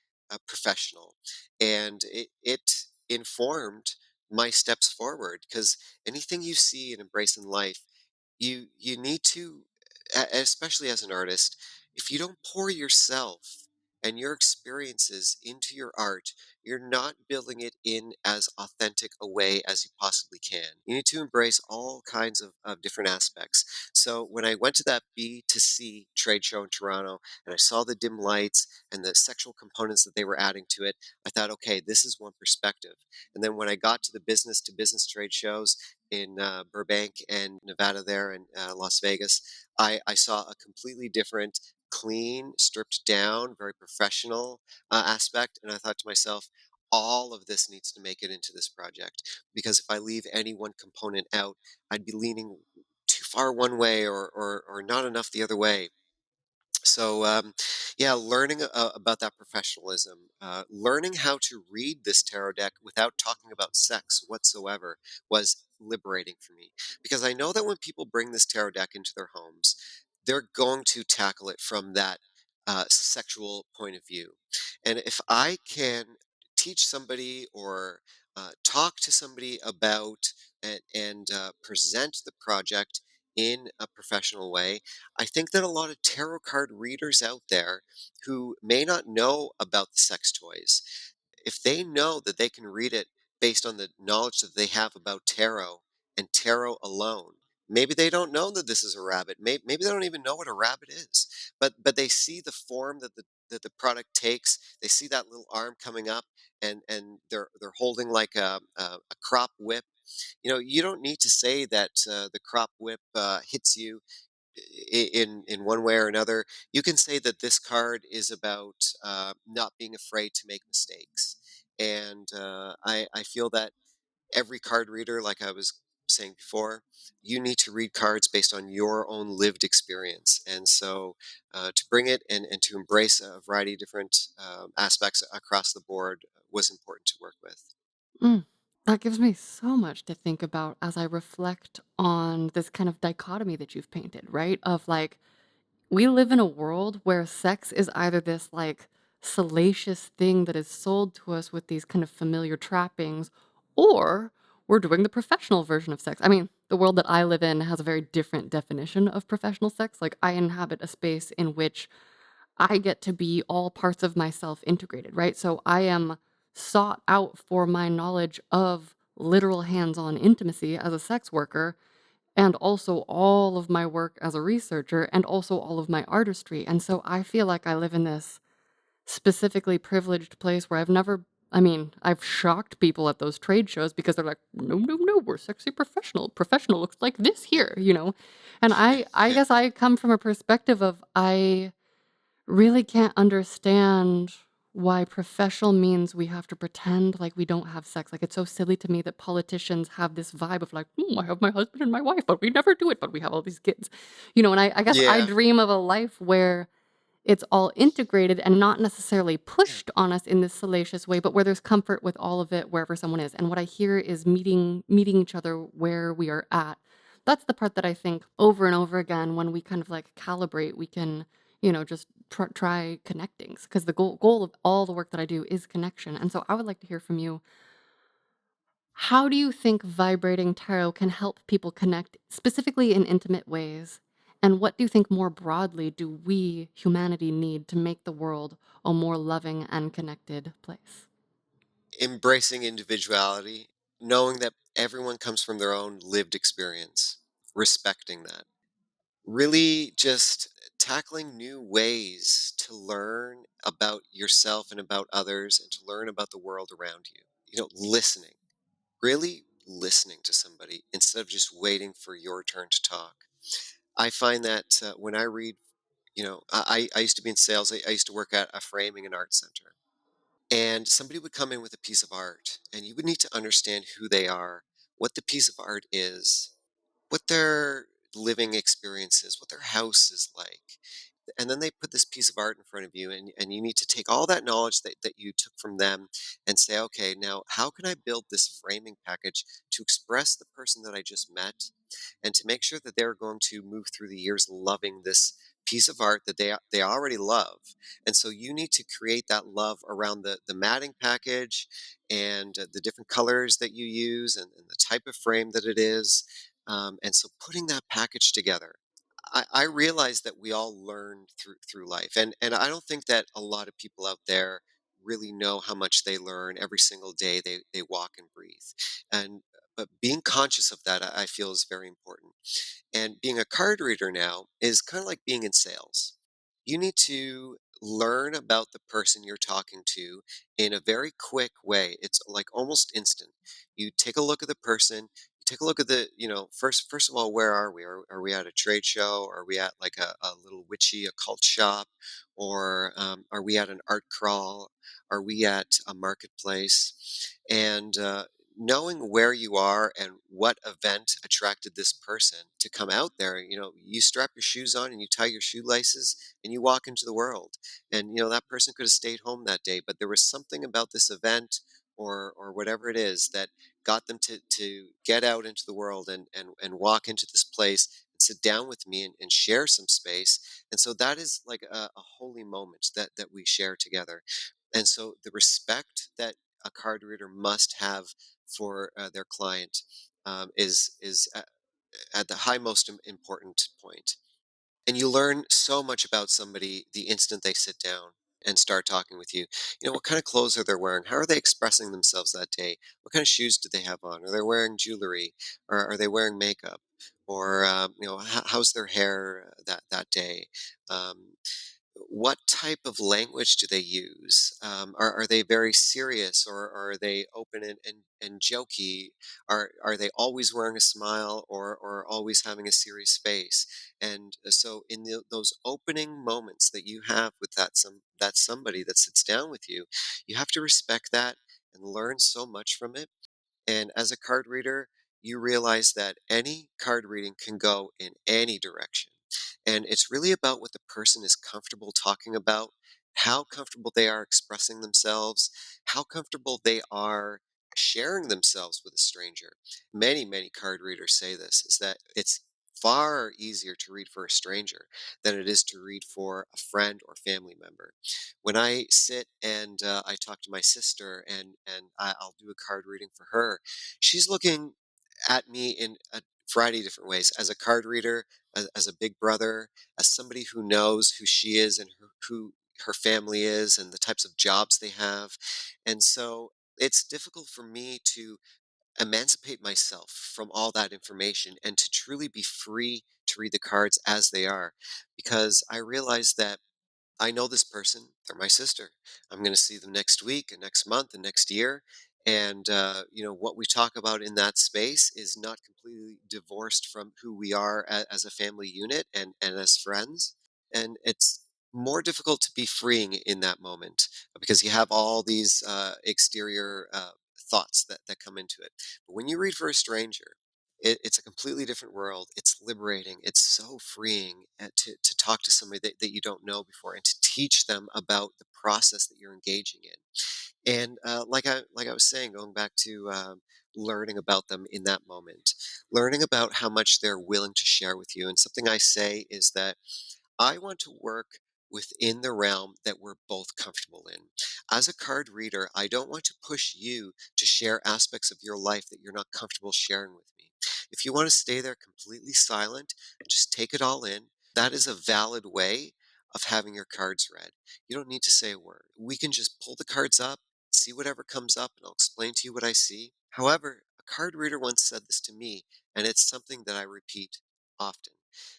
professional, and it informed my steps forward. Because anything you see and embrace in life, you need to, especially as an artist, if you don't pour yourself and your experiences into your art, you're not building it in as authentic a way as you possibly can. You need to embrace all kinds of different aspects. So when I went to that B to C trade show in Toronto and I saw the dim lights and the sexual components that they were adding to it, I thought, okay, this is one perspective. And then when I got to the business to business trade shows in Burbank and Nevada, there in Las Vegas, I saw a completely different, clean, stripped down, very professional aspect. And I thought to myself, all of this needs to make it into this project, because if I leave any one component out, I'd be leaning too far one way, or not enough the other way. So, yeah, learning about that professionalism, learning how to read this tarot deck without talking about sex whatsoever was liberating for me. Because I know that when people bring this tarot deck into their homes, they're going to tackle it from that sexual point of view. And if I can teach somebody, or talk to somebody about and present the project in a professional way, I think that a lot of tarot card readers out there who may not know about the sex toys, if they know that they can read it based on the knowledge that they have about tarot and tarot alone, maybe they don't know that this is a rabbit. Maybe they don't even know what a rabbit is, but they see the form that the product takes. They see that little arm coming up, and they're holding like a crop whip. You don't need to say that the crop whip hits you in one way or another. You can say that this card is about not being afraid to make mistakes. And I feel that every card reader, like I was saying before, you need to read cards based on your own lived experience. And so to bring it and to embrace a variety of different aspects across the board was important to work with. Mm. That gives me so much to think about as I reflect on this kind of dichotomy that you've painted, right? Of like, we live in a world where sex is either this like salacious thing that is sold to us with these kind of familiar trappings, or we're doing the professional version of sex. I mean, the world that I live in has a very different definition of professional sex. Like, I inhabit a space in which I get to be all parts of myself integrated, right? So I am sought out for my knowledge of literal hands on intimacy as a sex worker, and also all of my work as a researcher, and also all of my artistry. And so I feel like I live in this specifically privileged place where I mean, I've shocked people at those trade shows because they're like, no, no, no, we're sexy professional. Professional looks like this here, you know? And I guess I come from a perspective of, I really can't understand why professional means we have to pretend like we don't have sex. Like, it's so silly to me that politicians have this vibe of like, I have my husband and my wife, but we never do it, but we have all these kids. And I guess I Yeah. dream of a life where it's all integrated and not necessarily pushed on us in this salacious way, but where there's comfort with all of it wherever someone is. And what I hear is meeting each other where we are at. That's the part that I think over and over again, when we kind of like calibrate, we can, just try connecting, because the goal of all the work that I do is connection. And so I would like to hear from you. How do you think vibrating tarot can help people connect, specifically in intimate ways? And what do you think more broadly do we, humanity, need to make the world a more loving and connected place? Embracing individuality, knowing that everyone comes from their own lived experience, respecting that. Really just tackling new ways to learn about yourself and about others, and to learn about the world around you. Listening, really listening to somebody instead of just waiting for your turn to talk. I find that when I read, I used to be in sales. I used to work at a framing and art center. And somebody would come in with a piece of art, and you would need to understand who they are, what the piece of art is, what their living experience is, what their house is like. And then they put this piece of art in front of you, and you need to take all that knowledge that you took from them and say, okay, now how can I build this framing package to express the person that I just met, and to make sure that they're going to move through the years loving this piece of art that they already love. And so you need to create that love around the matting package and the different colors that you use and the type of frame that it is. And so putting that package together, I realize that we all learn through life, and I don't think that a lot of people out there really know how much they learn every single day they walk and breathe. And but being conscious of that, I feel is very important. And being a card reader now is kind of like being in sales. You need to learn about the person you're talking to in a very quick way. It's like almost instant. You take a look at the person, you take a look at first of all, where are we? Are we at a trade show? Are we at like a little witchy occult shop? Or are we at an art crawl? Are we at a marketplace? And knowing where you are and what event attracted this person to come out there, you strap your shoes on and you tie your shoelaces and you walk into the world. And that person could have stayed home that day, but there was something about this event or whatever it is that got them to get out into the world and walk into this place and sit down with me and share some space. And so that is like a holy moment that we share together. And so the respect that a card reader must have for their client is at the high most important point. And you learn so much about somebody the instant they sit down and start talking with you. What kind of clothes are they wearing? How are they expressing themselves that day? What kind of shoes do they have on? Are they wearing jewelry? Or are they wearing makeup? Or how's their hair that day? Um, what type of language do they use? Are they very serious or are they open and jokey? Are they always wearing a smile or always having a serious face? And so in those opening moments that you have with that somebody that sits down with you have to respect that and learn so much from it. And as a card reader, you realize that any card reading can go in any direction. And it's really about what the person is comfortable talking about, how comfortable they are expressing themselves, how comfortable they are sharing themselves with a stranger. Many card readers say this is that it's far easier to read for a stranger than it is to read for a friend or family member. When I sit and I talk to my sister and I'll do a card reading for her, she's looking at me in a variety of different ways as a card reader, as a big brother, as somebody who knows who she is and who her family is and the types of jobs they have. And so it's difficult for me to emancipate myself from all that information and to truly be free to read the cards as they are because I realize that I know this person. They're my sister. I'm going to see them next week and next month and next year. And, what we talk about in that space is not completely divorced from who we are as a family unit and as friends. And it's more difficult to be freeing in that moment because you have all these exterior thoughts that come into it. But when you read for a stranger, it's a completely different world. It's liberating. It's so freeing to talk to somebody that you don't know before and to teach them about the process that you're engaging in. And like I was saying, going back to learning about them in that moment, learning about how much they're willing to share with you. And something I say is that I want to work within the realm that we're both comfortable in. As a card reader, I don't want to push you to share aspects of your life that you're not comfortable sharing with me. If you want to stay there completely silent and just take it all in, that is a valid way of having your cards read. You don't need to say a word. We can just pull the cards up, see whatever comes up, and I'll explain to you what I see. However, a card reader once said this to me, and it's something that I repeat often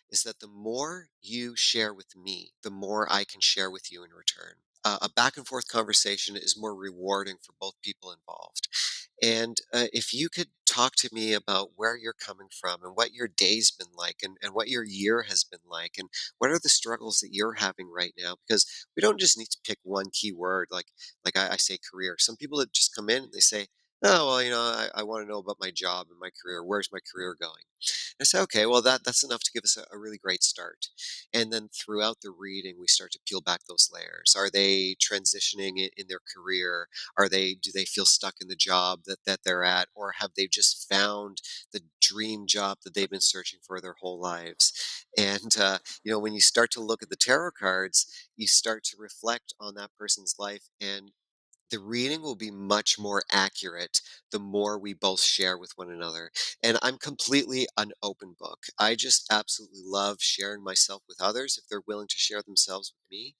is that the more you share with me, the more I can share with you in return. A back and forth conversation is more rewarding for both people involved. And if you could talk to me about where you're coming from and what your day's been like and what your year has been like and what are the struggles that you're having right now, because we don't just need to pick one key word like I say career. Some people that just come in and they say, oh, well, I want to know about my job and my career. Where's my career going? I say, okay, well, that's enough to give us a really great start. And then throughout the reading, we start to peel back those layers. Are they transitioning in their career? Do they feel stuck in the job that they're at? Or have they just found the dream job that they've been searching for their whole lives? And when you start to look at the tarot cards, you start to reflect on that person's life, and the reading will be much more accurate the more we both share with one another. And I'm completely an open book. I just absolutely love sharing myself with others if they're willing to share themselves with me.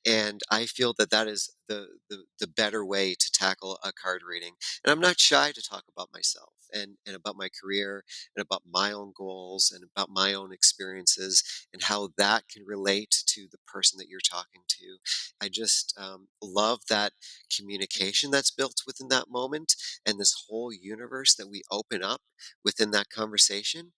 And I feel that that is the better way to tackle a card reading. And I'm not shy to talk about myself and about my career and about my own goals and about my own experiences and how that can relate to the person that you're talking to. I just love that communication that's built within that moment and this whole universe that we open up within that conversation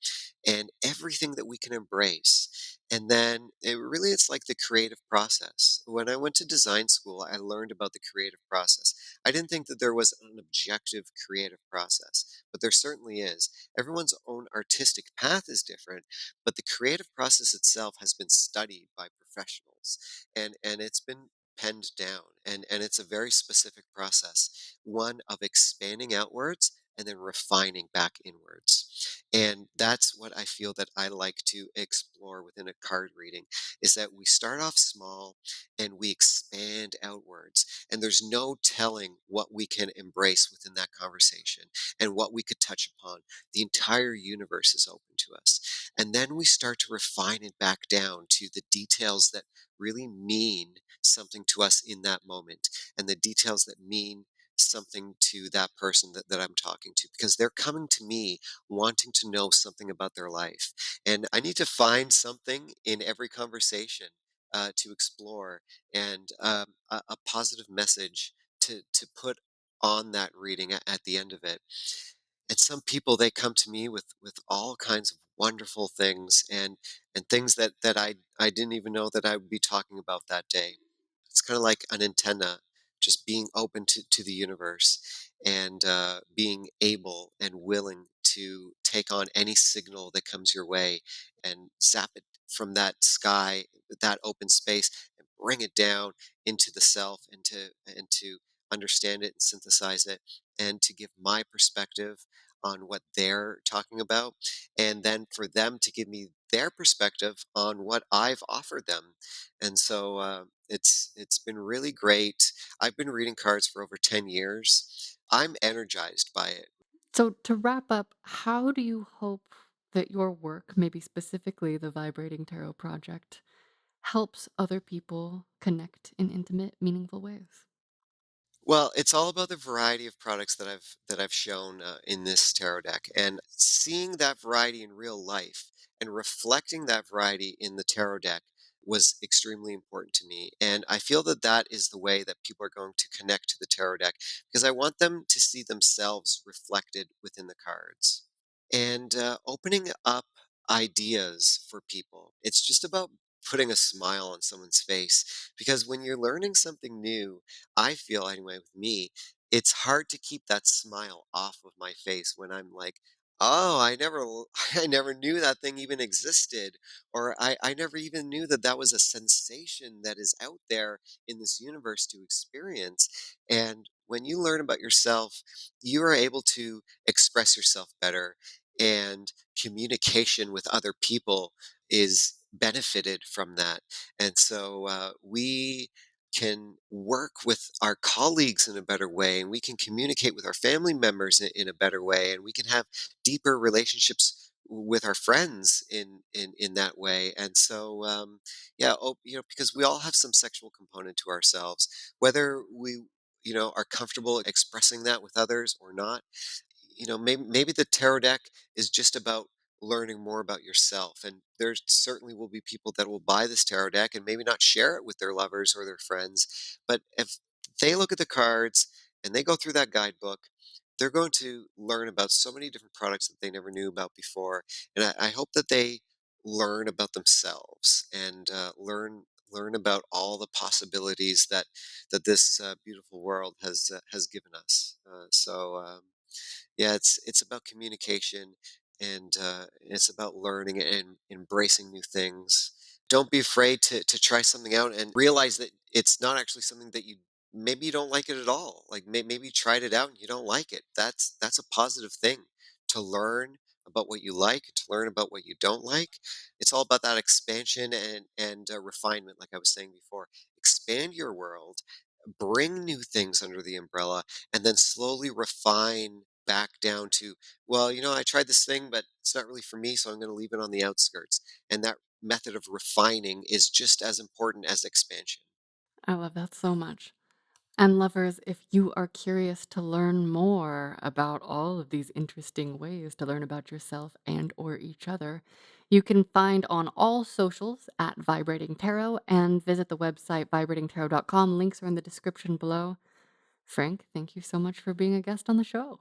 and everything that we can embrace. And then it's like the creative process. When I went to design school, I learned about the creative process. I didn't think that there was an objective creative process, but there certainly is. Everyone's own artistic path is different, but the creative process itself has been studied by professionals and it's been penned down, and it's a very specific process, one of expanding outwards and then refining back inwards. And that's what I feel that I like to explore within a card reading, is that we start off small and we expand outwards, and there's no telling what we can embrace within that conversation and what we could touch upon. The entire universe is open to us, and then we start to refine it back down to the details that really mean something to us in that moment, and the details that mean something to that person that I'm talking to, because they're coming to me wanting to know something about their life. And I need to find something in every conversation to explore, and a positive message to put on that reading at the end of it. And some people, they come to me with all kinds of wonderful things and things that I didn't even know that I would be talking about that day. It's kind of like an antenna, just being open to the universe and being able and willing to take on any signal that comes your way and zap it from that sky, that open space, and bring it down into the self and to understand it and synthesize it and to give my perspective on what they're talking about, and then for them to give me their perspective on what I've offered them. And so it's been really great. I've been reading cards for over 10 years. I'm energized by it. So, to wrap up, how do you hope that your work, maybe specifically the Vibrating Tarot project, helps other people connect in intimate, meaningful ways? Well, it's all about the variety of products that I've shown in this tarot deck, and seeing that variety in real life and reflecting that variety in the tarot deck was extremely important to me. And I feel that that is the way that people are going to connect to the tarot deck, because I want them to see themselves reflected within the cards and opening up ideas for people. It's just about putting a smile on someone's face, because when you're learning something new, I feel anyway with me, it's hard to keep that smile off of my face when I'm like, oh, I never knew that thing even existed, or I never even knew that that was a sensation that is out there in this universe to experience. And when you learn about yourself, you are able to express yourself better, and communication with other people is benefited from that. And so we can work with our colleagues in a better way, and we can communicate with our family members in a better way, and we can have deeper relationships with our friends in that way. And so yeah, because we all have some sexual component to ourselves, whether we are comfortable expressing that with others or not. Maybe the tarot deck is just about learning more about yourself. And there certainly will be people that will buy this tarot deck and maybe not share it with their lovers or their friends. But if they look at the cards and they go through that guidebook, they're going to learn about so many different products that they never knew about before. And I hope that they learn about themselves and learn about all the possibilities that this beautiful world has given us. Yeah, it's about communication, and it's about learning and embracing new things. Don't be afraid to try something out and realize that it's not actually something that maybe you don't like it at all. Like maybe you tried it out and you don't like it. That's a positive thing to learn about what you like, to learn about what you don't like. It's all about that expansion and refinement, like I was saying before. Expand your world, bring new things under the umbrella, and then slowly refine back down to, well, I tried this thing, but it's not really for me, so I'm going to leave it on the outskirts. And that method of refining is just as important as expansion. I love that so much. And lovers, if you are curious to learn more about all of these interesting ways to learn about yourself and or each other, you can find on all socials at Vibrating Tarot and visit the website vibratingtarot.com. Links are in the description below. Frank, thank you so much for being a guest on the show.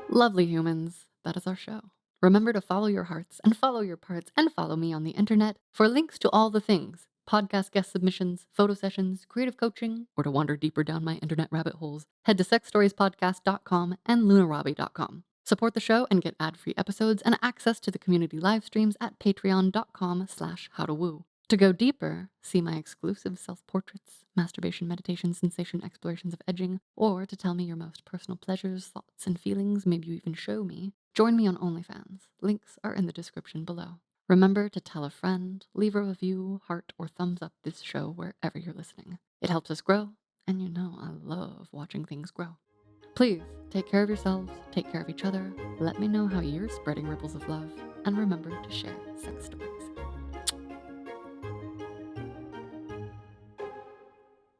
Lovely humans, that is our show. Remember to follow your hearts and follow your parts and follow me on the internet for links to all the things: podcast guest submissions, photo sessions, creative coaching, or to wander deeper down my internet rabbit holes. Head to sexstoriespodcast.com and lunarabi.com. Support the show and get ad-free episodes and access to the community live streams at patreon.com/howtowoo. To go deeper, see my exclusive self-portraits, masturbation, meditation, sensation, explorations of edging, or to tell me your most personal pleasures, thoughts, and feelings, maybe you even show me, join me on OnlyFans. Links are in the description below. Remember to tell a friend, leave a review, heart, or thumbs up this show wherever you're listening. It helps us grow, and you know I love watching things grow. Please take care of yourselves, take care of each other, let me know how you're spreading ripples of love, and remember to share sex stories.